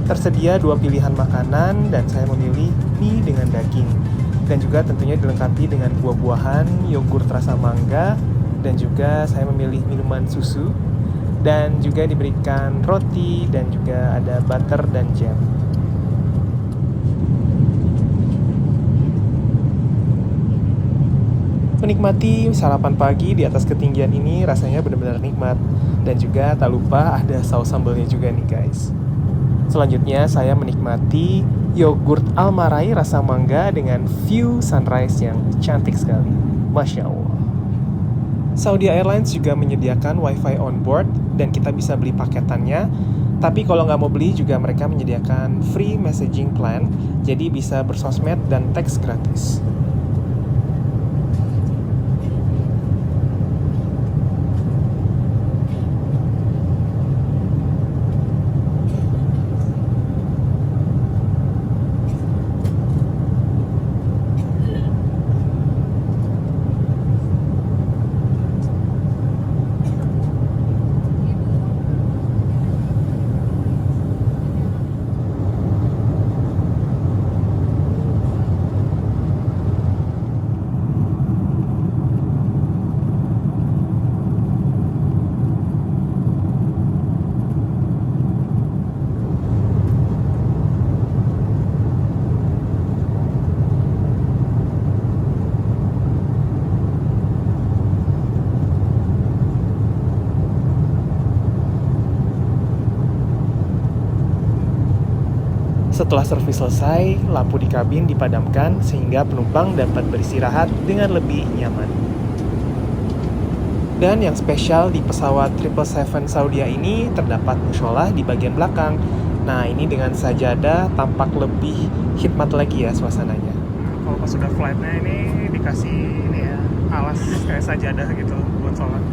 Tersedia 2 pilihan makanan, dan saya memilih mie dengan daging. Dan juga tentunya dilengkapi dengan buah-buahan, yogurt rasa mangga, dan juga saya memilih minuman susu. Dan juga diberikan roti, dan juga ada butter dan jam. Menikmati sarapan pagi di atas ketinggian ini rasanya benar-benar nikmat. Dan juga tak lupa ada saus sambalnya juga nih guys. Selanjutnya saya menikmati yogurt Almarai rasa mangga dengan view sunrise yang cantik sekali. Masya Allah. Saudi Airlines juga menyediakan wifi on board dan kita bisa beli paketannya. Tapi kalau nggak mau beli juga mereka menyediakan free messaging plan. Jadi bisa bersosmed dan teks gratis. Setelah servis selesai, lampu di kabin dipadamkan sehingga penumpang dapat beristirahat dengan lebih nyaman. Dan yang spesial di pesawat 777 Saudia ini terdapat mushola di bagian belakang. Nah, ini dengan sajadah tampak lebih khidmat lagi ya suasananya. Kalau pas sudah flightnya ini dikasih ini ya, alas kayak sajadah gitu buat sholat.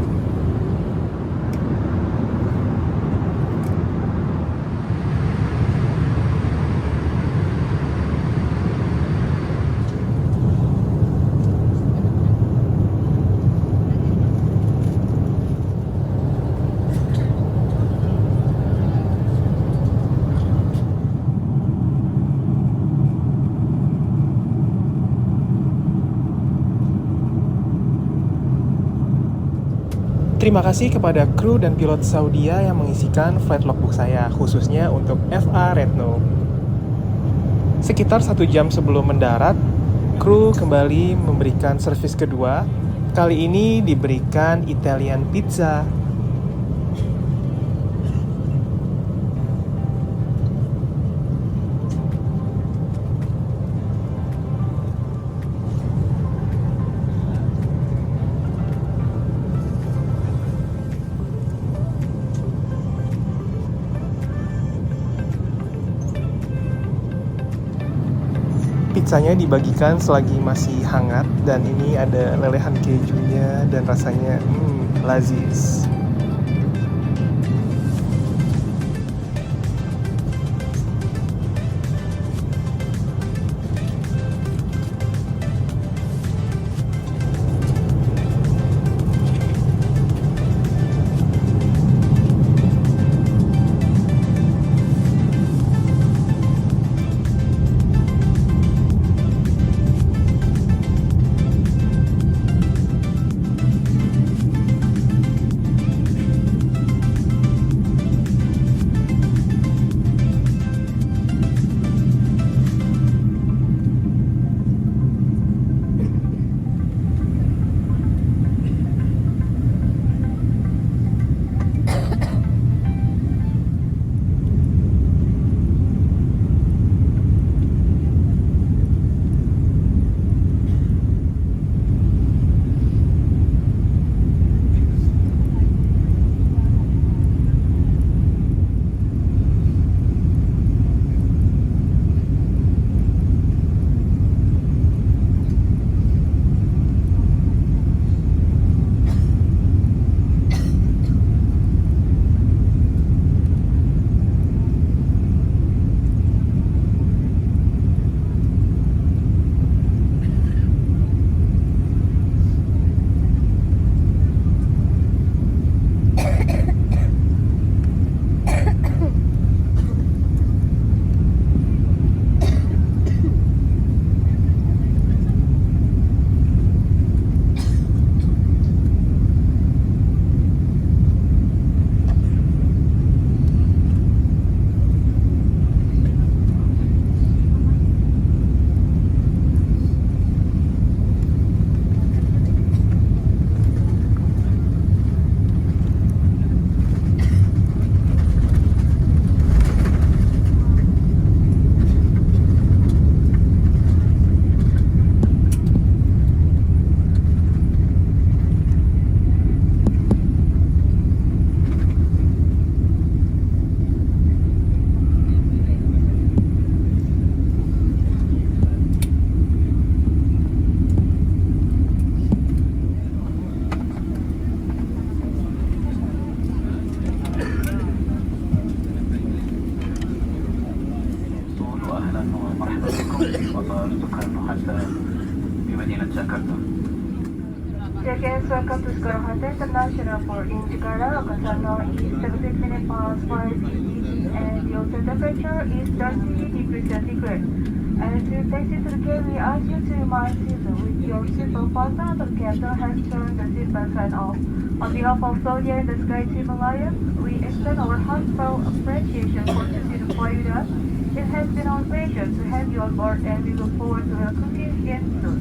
Terima kasih kepada kru dan pilot Saudia yang mengisikan flight logbook saya, khususnya untuk FA Retno. Sekitar 1 jam sebelum mendarat, kru kembali memberikan servis kedua. Kali ini diberikan Italian pizza. Pizzanya dibagikan selagi masih hangat dan ini ada lelehan kejunya dan rasanya lazis. Welcome to Square Hotel International for in Jakarta. Location now is 17 minutes past 5 ET and the outside temperature is 30 degrees centigrade. And to taxi to the gate, we ask you to remind season with your seatbelt fastened. The captain has turned the seatbelt sign off. On behalf of Saudi and the SkyTeam Alliance, we extend our heartfelt appreciation for choosing to fly with us. It has been our pleasure to have you on board and we look forward to welcoming you again soon.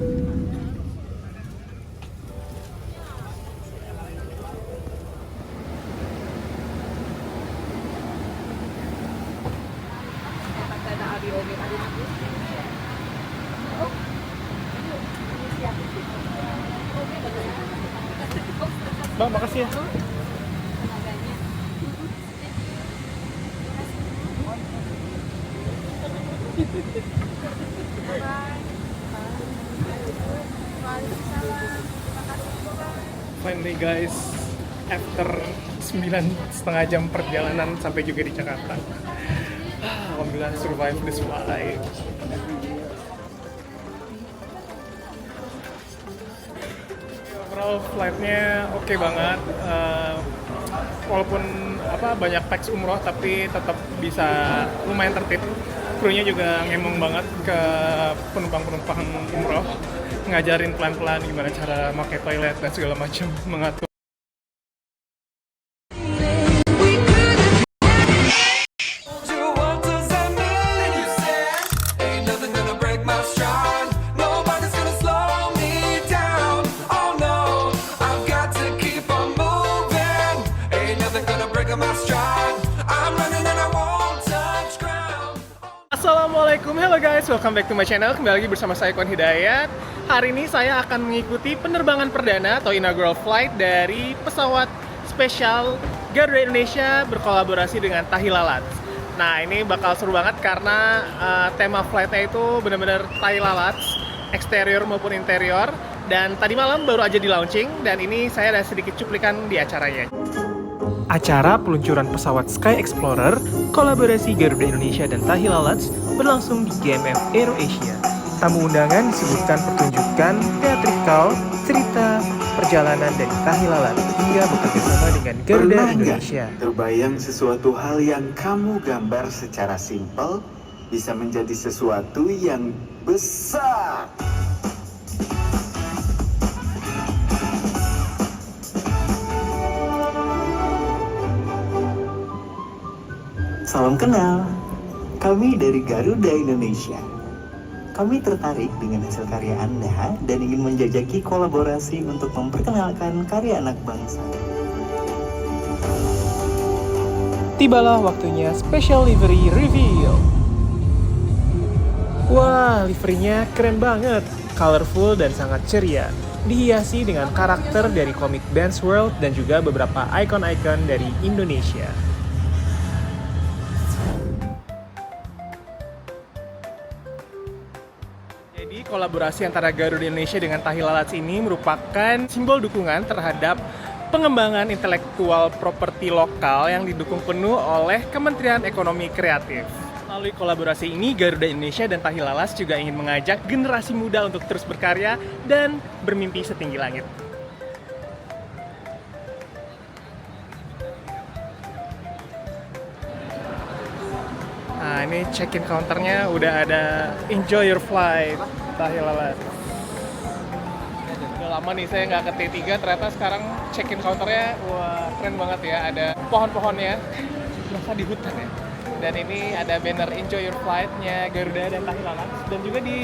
Mbak, makasih ya. Finally guys, after 9,5 jam perjalanan sampai juga di Jakarta. Alhamdulillah survive this flight. Overall flightnya oke banget. Walaupun banyak teks umroh tapi tetap bisa lumayan tertib. Krunya juga ngemong banget ke penumpang-penumpang umroh, ngajarin pelan-pelan gimana cara pakai toilet dan segala macam, mengatur welcome back to my channel. Kembali lagi bersama saya Kon Hidayat. Hari ini saya akan mengikuti penerbangan perdana atau inaugural flight dari pesawat spesial Garuda Indonesia berkolaborasi dengan Tahi Lalat. Nah, ini bakal seru banget karena tema flightnya itu benar-benar Tahi Lalat, eksterior maupun interior. Dan tadi malam baru aja di launching, dan ini saya ada sedikit cuplikan di acaranya. Acara peluncuran pesawat Sky Explorer, kolaborasi Garuda Indonesia dan Tahi Lalat berlangsung di GMM Aero Asia. Tamu undangan disebutkan pertunjukan teatrikal, cerita, perjalanan dari Tahi Lalat hingga bekerja sama dengan Garuda Indonesia. Terbayang sesuatu hal yang kamu gambar secara simpel bisa menjadi sesuatu yang besar. Salam kenal, kami dari Garuda Indonesia. Kami tertarik dengan hasil karya Anda dan ingin menjajaki kolaborasi untuk memperkenalkan karya anak bangsa. Tibalah waktunya special livery reveal. Wah, liverinya keren banget, colorful dan sangat ceria. Dihiasi dengan karakter dari komik Ben's World dan juga beberapa ikon-ikon dari Indonesia. Jadi kolaborasi antara Garuda Indonesia dengan Tahi Lalat ini merupakan simbol dukungan terhadap pengembangan intelektual properti lokal yang didukung penuh oleh Kementerian Ekonomi Kreatif. Melalui kolaborasi ini, Garuda Indonesia dan Tahi Lalat juga ingin mengajak generasi muda untuk terus berkarya dan bermimpi setinggi langit. Nah, ini check-in counternya udah ada enjoy your flight Tahi Lalat. Udah lama nih saya nggak ke T3, ternyata sekarang check-in counternya wah keren banget ya, ada pohon-pohonnya, berasa di hutan ya. Dan ini ada banner enjoy your flight-nya Garuda dan Tahi Lalat. Dan juga di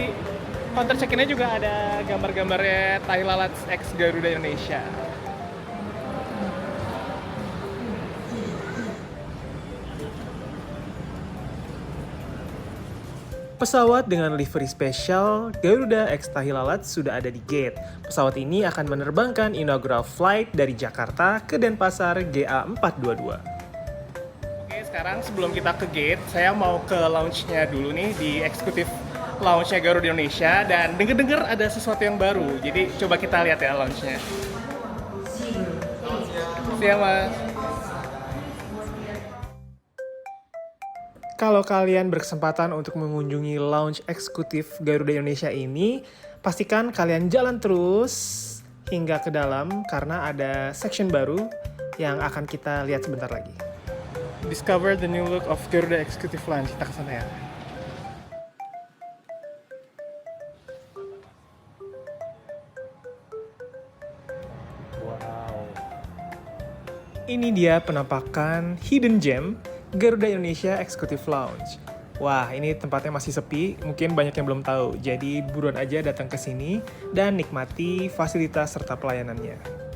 counter check-in-nya juga ada gambar-gambarnya Tahi Lalat X Garuda Indonesia. Pesawat dengan livery spesial Garuda X Tahi Lalat sudah ada di gate. Pesawat ini akan menerbangkan inaugural flight dari Jakarta ke Denpasar GA422. Oke, sekarang sebelum kita ke gate, saya mau ke lounge-nya dulu nih, di eksekutif lounge-nya Garuda Indonesia. Dan denger-denger ada sesuatu yang baru, jadi coba kita lihat ya lounge-nya. Siap, Mas. Kalau kalian berkesempatan untuk mengunjungi lounge eksekutif Garuda Indonesia ini, pastikan kalian jalan terus hingga ke dalam karena ada section baru yang akan kita lihat sebentar lagi. Discover the new look of Garuda Executive Lounge. Kita kesana ya. Wow. Ini dia penampakan hidden gem Garuda Indonesia Executive Lounge. Wah, ini tempatnya masih sepi, mungkin banyak yang belum tahu. Jadi buruan aja datang ke sini dan nikmati fasilitas serta pelayanannya.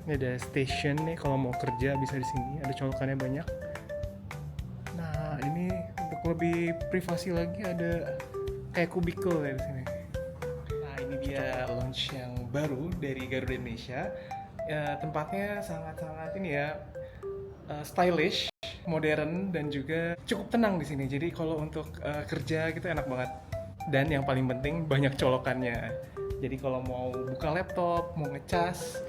Ini ada station nih, kalau mau kerja bisa di sini, ada colokannya banyak. Nah, ini untuk lebih privasi lagi ada kayak kubikel ya di sini. Nah, ini dia lounge yang baru dari Garuda Indonesia. Tempatnya sangat-sangat ini ya, stylish, modern dan juga cukup tenang di sini. Jadi kalau untuk kerja gitu enak banget. Dan yang paling penting banyak colokannya. Jadi kalau mau buka laptop, mau ngecas,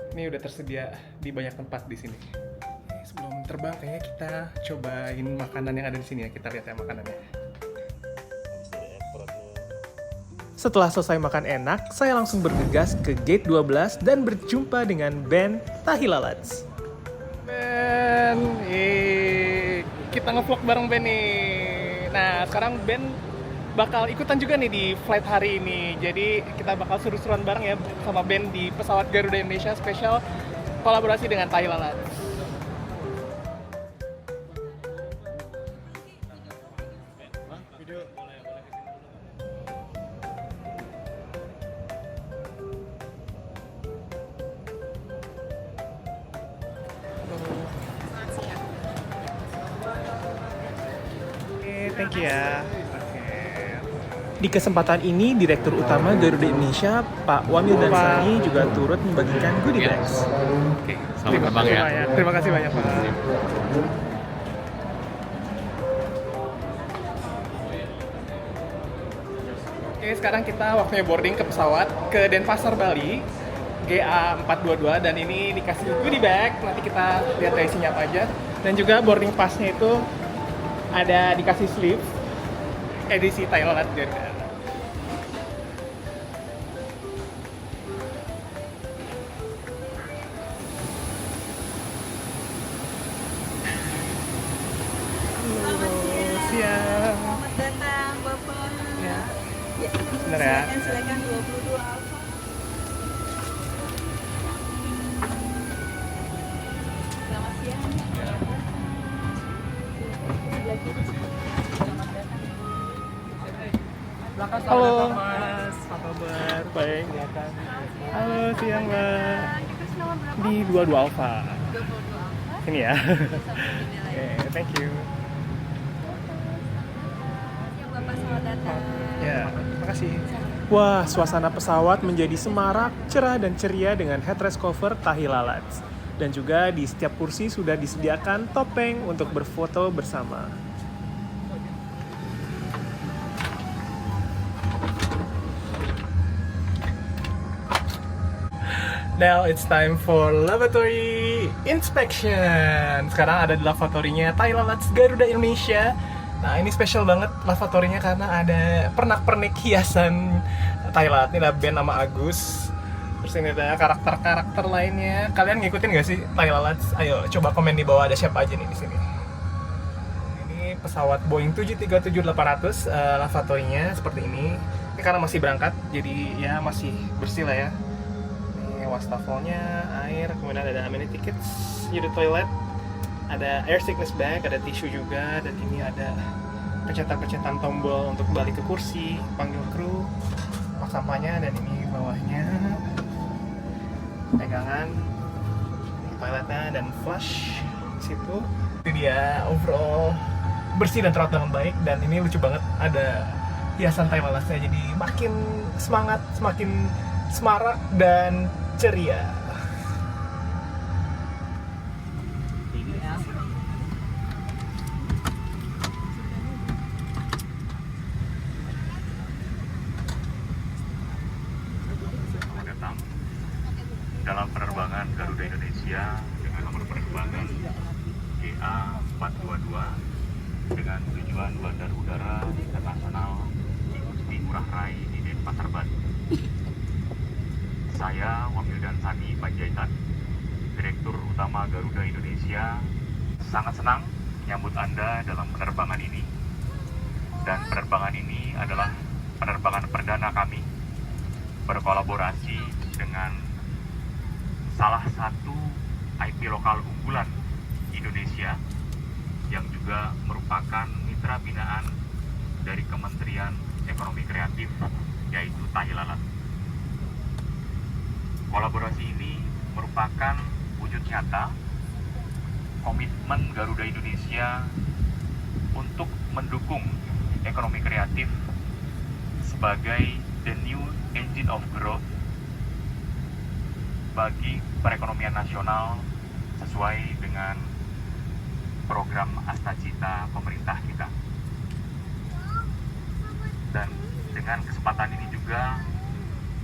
ini udah tersedia di banyak tempat di sini. Sebelum terbang kayaknya kita cobain makanan yang ada di sini ya. Kita lihat ya makanannya. Setelah selesai makan enak, saya langsung bergegas ke gate 12 dan berjumpa dengan Ben Tahi Lalat. Ben, kita ngevlog bareng Ben nih. Nah, sekarang Ben bakal ikutan juga nih di flight hari ini. Jadi kita bakal seru-seruan bareng ya sama band di pesawat Garuda Indonesia spesial kolaborasi dengan Thai Lalat. Thank you ya. Di kesempatan ini, Direktur Utama Garuda Indonesia, Pak Wamil Dansani juga turut membagikan goodie bags. Oke, selamat terbang ya. Terima kasih banyak, Pak. Oke, sekarang kita waktunya boarding ke pesawat ke Denpasar, Bali, GA422, dan ini dikasih goodie bag. Nanti kita lihat isinya apa aja. Dan juga boarding pass-nya itu ada dikasih sleeve edisi Thai Lalat Garuda. Siang. Selamat datang, Bapak. Ya. Benar ya? Silakan 22 Alfa. Selamat siang. Halo Mas, apa kabar? Baik, ya kan? Halo, siang Mbak. Di 22 Alfa. Ini ya. Oke, thank you. Bapak selamat datang. Ya, makasih. Wah, suasana pesawat menjadi semarak, cerah dan ceria dengan headrest cover Thai Lalat. Dan juga di setiap kursi sudah disediakan topeng untuk berfoto bersama. Now it's time for lavatory inspection. Sekarang ada di lavatorinya Thai Lalat Garuda Indonesia. Nah, ini spesial banget lavatorinya karena ada pernak-pernik hiasan Thai Lalat. Ini ada band nama Agus. Terus ini ada karakter-karakter lainnya. Kalian ngikutin gak sih Thai Lalat? Ayo coba komen di bawah ada siapa aja nih di sini. Ini pesawat Boeing 737-800, lavatorinya seperti ini. Ini karena masih berangkat, jadi ya masih bersih lah ya. Wastafelnya, air, kemudian ada amenity kits, unit toilet, ada air sickness bag, ada tisu juga, dan ini ada pencetan-pencetan tombol untuk balik ke kursi, panggil kru, pak sampahnya, dan ini bawahnya pegangan, ini toiletnya, dan flush di situ. Ini dia overall bersih dan terawat dengan baik, dan ini lucu banget ada hiasan Thai Lalatnya, jadi makin semangat, semakin semarak dan ceria. Selamat datang dalam penerbangan Garuda Indonesia dengan nomor penerbangan GA422 dengan tujuan Bandar Udara Internasional Igusti Ngurah Rai di Denpasar, Bali. Saya Wamil Dansani Panjaitan, Direktur Utama Garuda Indonesia, sangat senang menyambut Anda dalam penerbangan ini. Dan penerbangan ini adalah penerbangan perdana kami berkolaborasi dengan salah satu IP lokal unggulan Indonesia yang juga merupakan mitra binaan dari Kementerian Ekonomi Kreatif, yaitu Thai Lalat. Kolaborasi ini merupakan wujud nyata komitmen Garuda Indonesia untuk mendukung ekonomi kreatif sebagai the new engine of growth bagi perekonomian nasional sesuai dengan program Astacita pemerintah kita. Dan dengan kesempatan ini juga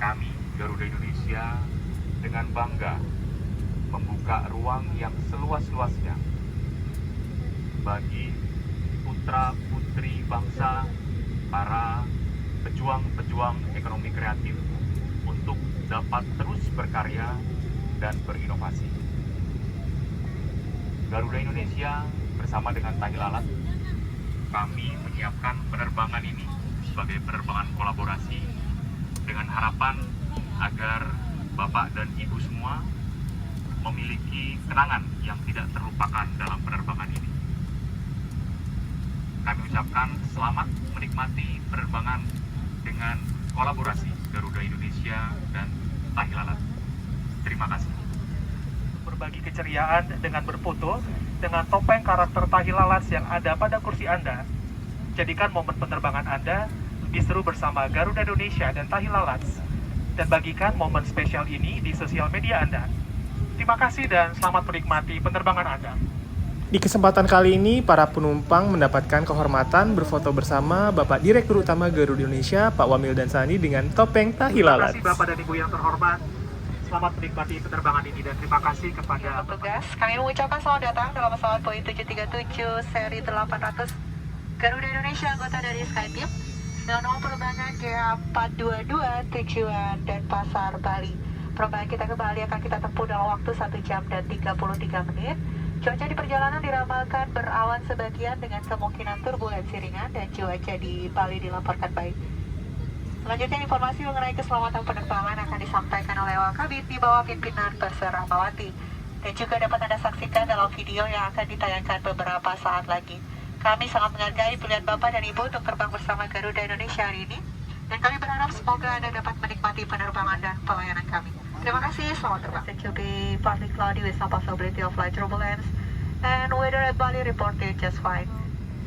kami Garuda Indonesia dengan bangga membuka ruang yang seluas-luasnya bagi putra-putri bangsa, para pejuang-pejuang ekonomi kreatif untuk dapat terus berkarya dan berinovasi. Garuda Indonesia bersama dengan Thai Lalat, kami menyiapkan penerbangan ini sebagai penerbangan kolaborasi dengan harapan agar Bapak dan Ibu semua memiliki kenangan yang tidak terlupakan dalam penerbangan ini. Kami ucapkan selamat menikmati penerbangan dengan kolaborasi Garuda Indonesia dan Tahi Lalat. Terima kasih. Berbagi keceriaan dengan berfoto dengan topeng karakter Tahi Lalat yang ada pada kursi Anda. Jadikan momen penerbangan Anda lebih seru bersama Garuda Indonesia dan Tahi Lalat. Dan bagikan momen spesial ini di sosial media Anda. Terima kasih dan selamat menikmati penerbangan Anda. Di kesempatan kali ini, para penumpang mendapatkan kehormatan berfoto bersama Bapak Direktur Utama Garuda Indonesia, Pak Wamil dan Sani dengan topeng Tahi Lalat. Terima kasih Bapak dan Ibu yang terhormat. Selamat menikmati penerbangan ini dan terima kasih kepada petugas. Kami mengucapkan selamat datang dalam pesawat Boeing 737 seri 800 Garuda Indonesia anggota dari SkyTeam dengan nomor penerbangan GA422 tujuan Denpasar, Bali. Penerbangan kita ke Bali akan kita tempuh dalam waktu 1 jam dan 33 menit. Cuaca di perjalanan diramalkan berawan sebagian dengan kemungkinan turbulensi ringan dan cuaca di Bali dilaporkan baik. Selanjutnya informasi mengenai keselamatan penerbangan akan disampaikan oleh Wakabit di bawah pimpinan Perser Rahmawati dan juga dapat Anda saksikan dalam video yang akan ditayangkan beberapa saat lagi. Kami sangat menghargai pilihan Bapak dan Ibu untuk terbang bersama Garuda Indonesia hari ini dan kami berharap semoga Anda dapat menikmati penerbangan dan pelayanan kami. Terima kasih, selamat terbang. It will be partly cloudy with some possibility of light turbulence and weather at Bali reported just fine.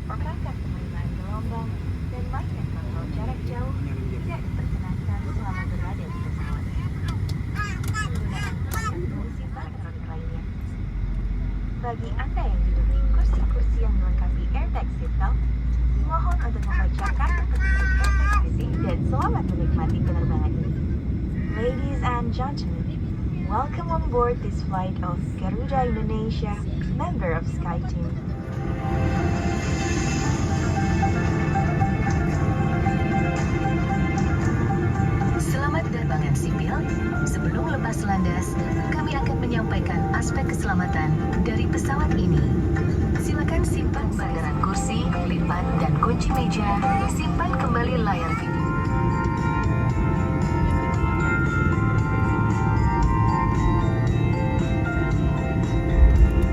Perangkat pengendalian gelombang dan market kontrol jarak jauh tidak diperkenankan selama berada di pesawat. Penggunaan perangkat fungsi elektronik lainnya. Bagi Anda yang duduk di kursi-kursi yang melengkapi airbag seatbelt, mohon untuk membacakan petunjuk airbag bising dan selamat menikmati penerbangan ini. Ladies and gentlemen, welcome on board this flight of Garuda Indonesia, member of SkyTeam. Selamat penerbangan sipil. Sebelum lepas landas, kami akan menyampaikan aspek keselamatan dari pesawat ini. Silakan simpan sandaran kursi, lipat, dan kunci meja. Simpan kembali layar video.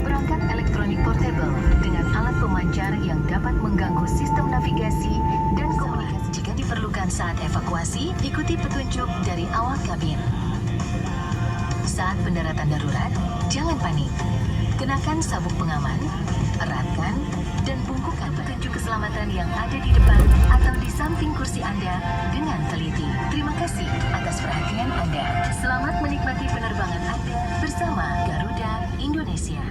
Perangkat elektronik portable dengan alat pemancar yang dapat mengganggu sistem navigasi dan komunikasi. Jika diperlukan saat evakuasi, ikuti petunjuk dari awak kabin. Saat pendaratan darurat, jangan panik. Kenakan sabuk pengaman, eratkan, dan bungkukan petunjuk keselamatan yang ada di depan atau di samping kursi Anda dengan teliti. Terima kasih atas perhatian Anda. Selamat menikmati penerbangan Anda bersama Garuda Indonesia.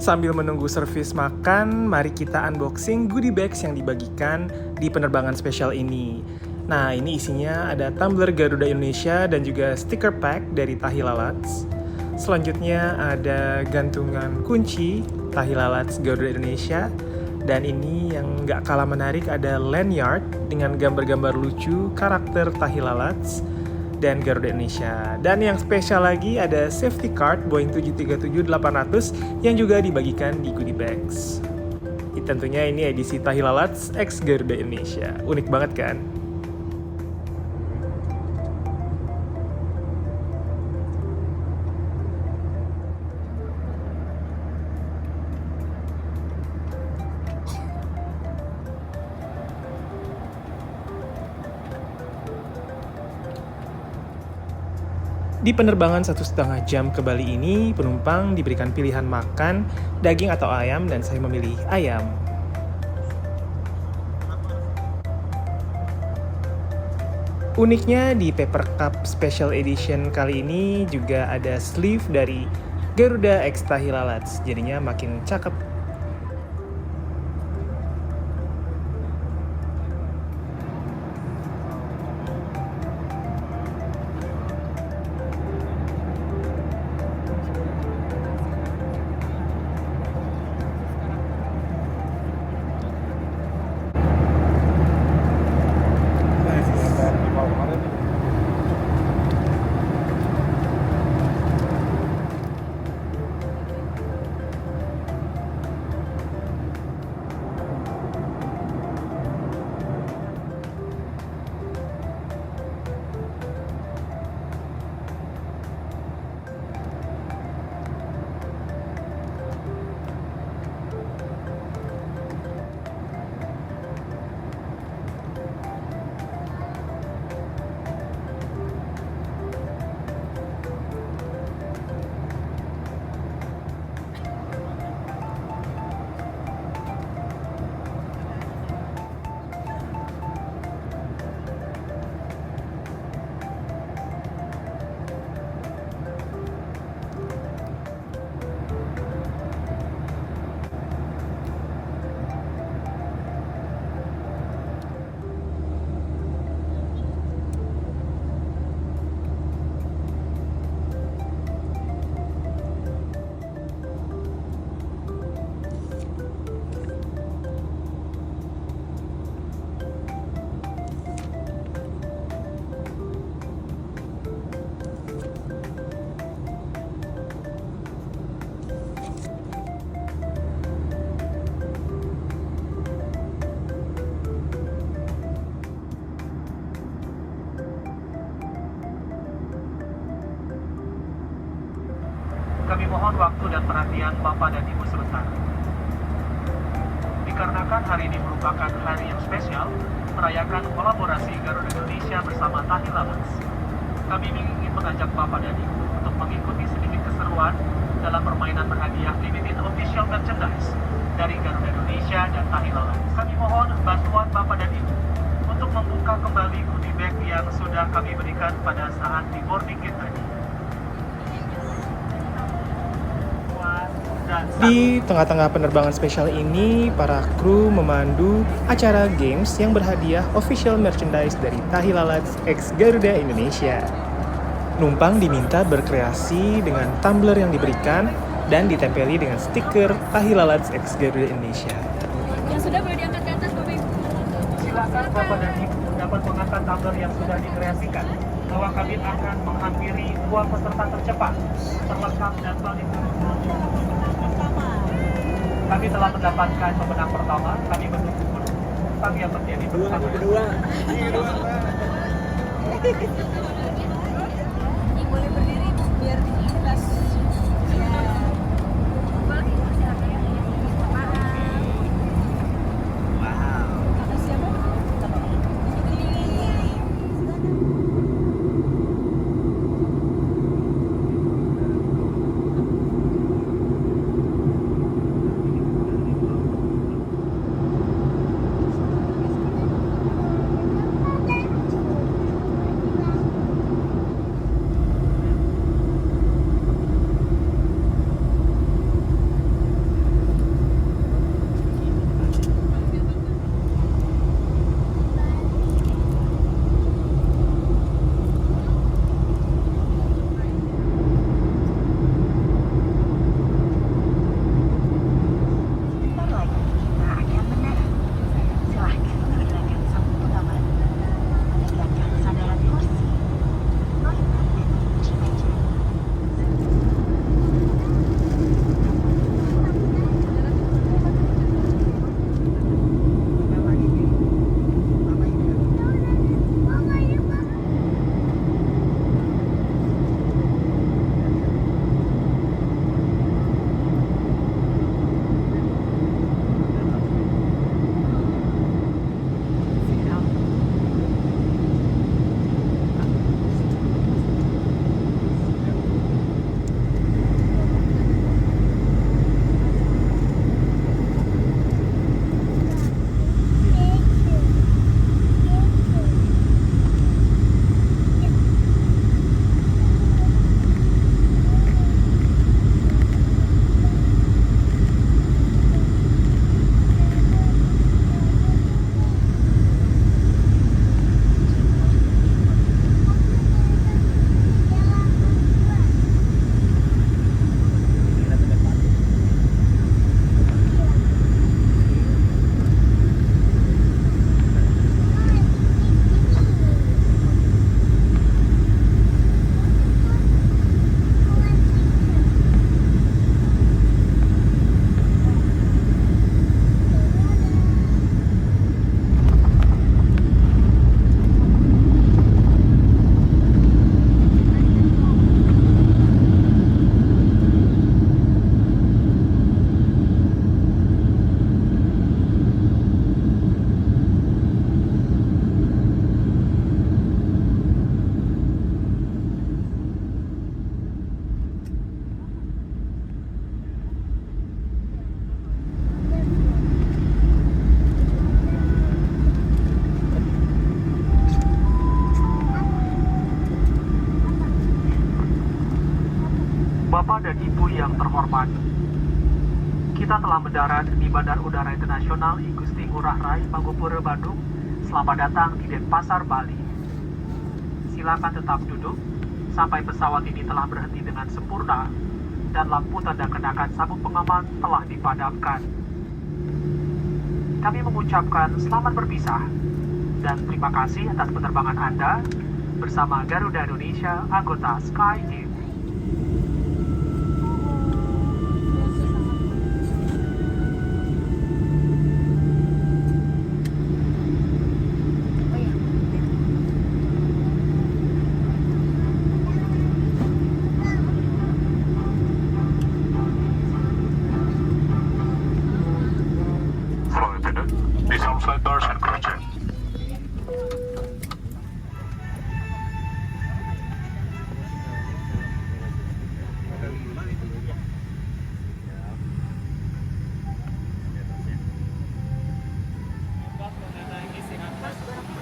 Sambil menunggu servis makan, mari kita unboxing goodie bags yang dibagikan di penerbangan spesial ini. Nah, ini isinya ada tumbler Garuda Indonesia dan juga sticker pack dari Tahi Lalatz. Selanjutnya ada gantungan kunci Tahi Lalatz Garuda Indonesia. Dan ini yang nggak kalah menarik ada lanyard dengan gambar-gambar lucu karakter Tahi Lalatz dan Garuda Indonesia. Dan yang spesial lagi ada safety card Boeing 737-800 yang juga dibagikan di goodie bags. Tentunya ini edisi Tahi Lalatz X Garuda Indonesia. Unik banget kan? Di penerbangan 1,5 jam ke Bali ini, penumpang diberikan pilihan makan, daging atau ayam, dan saya memilih ayam. Uniknya di Paper Cup Special Edition kali ini juga ada sleeve dari Garuda X Tahi Lalatz, jadinya makin cakep. Kami mohon waktu dan perhatian Bapak dan Ibu sebentar. Dikarenakan hari ini merupakan hari yang spesial, merayakan kolaborasi Garuda Indonesia bersama Tahi Lalatz. Kami ingin mengajak Bapak dan Ibu untuk mengikuti sedikit keseruan dalam permainan berhadiah limited official merchandise dari Garuda Indonesia dan Tahi Lalatz. Kami mohon bantuan Bapak dan Ibu untuk membuka kembali goodie bag yang sudah kami berikan pada saat di boarding gate tadi. Di tengah-tengah penerbangan spesial ini, para kru memandu acara games yang berhadiah official merchandise dari Tahi Lalatz X Garuda Indonesia. Numpang diminta berkreasi dengan tumbler yang diberikan dan ditempeli dengan stiker Tahi Lalatz X Garuda Indonesia. Yang sudah boleh diangkat ke atas, Bapak Ibu. Silakan Bapak dan Ibu dapat mengangkat tumbler yang sudah dikreasikan. Bahwa kabin akan menghampiri dua peserta tercepat, terlengkap dan balik. Kami telah mendapatkan pemenang pertama, kami menunggu. Kami yang terjadi bersama. Kedua. Boleh berdiri biar jelas. terhormat. Kita telah mendarat di Bandar Udara Internasional I Gusti Ngurah Rai Mangupura, Bandung. Selamat datang di Denpasar, Bali. Silakan tetap duduk sampai pesawat ini telah berhenti dengan sempurna dan lampu tanda kenakan sabuk pengaman telah dipadamkan. Kami mengucapkan selamat berpisah dan terima kasih atas penerbangan Anda bersama Garuda Indonesia anggota SkyTeam. Flight attendant, please on flight doors and crew check.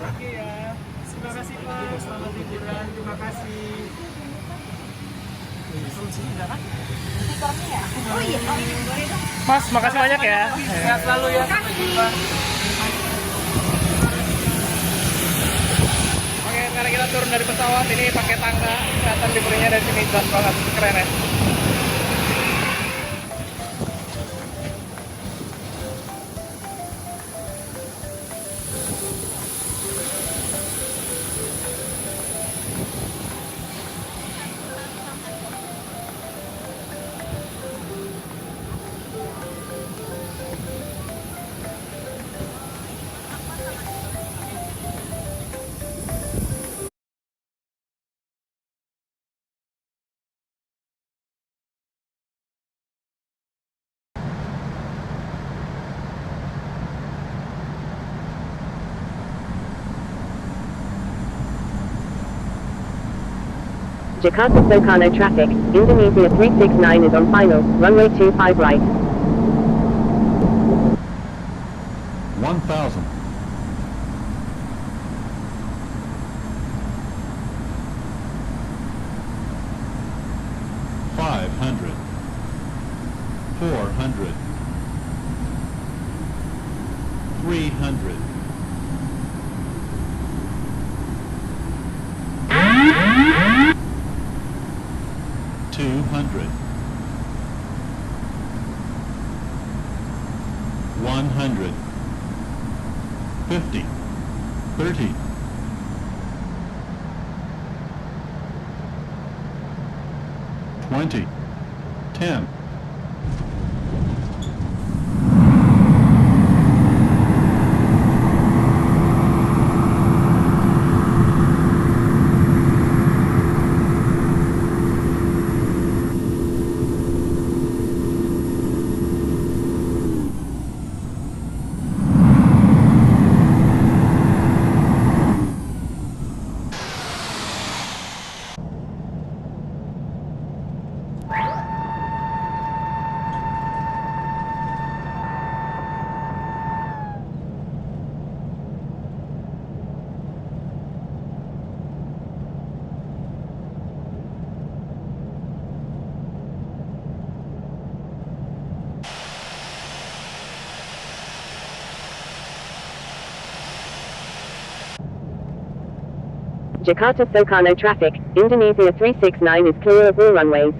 Oke ya, terima kasih Pak, selamat liburan, terima kasih. Oh iya, boleh dong. Mas, makasih banyak ya. Sehat selalu ya. Sampai jumpa. Oke, sekarang kita turun dari pesawat ini pakai tangga. Kelihatan liburnya dari sini jelas banget, keren ya. Jakarta Soekarno traffic, Indonesia 369 is on final, runway 25 right. 1,000. 500. 400. 300. 200. 100. 50. 30. 20. 10. Jakarta Soekarno traffic, Indonesia 369 is clear of all runways.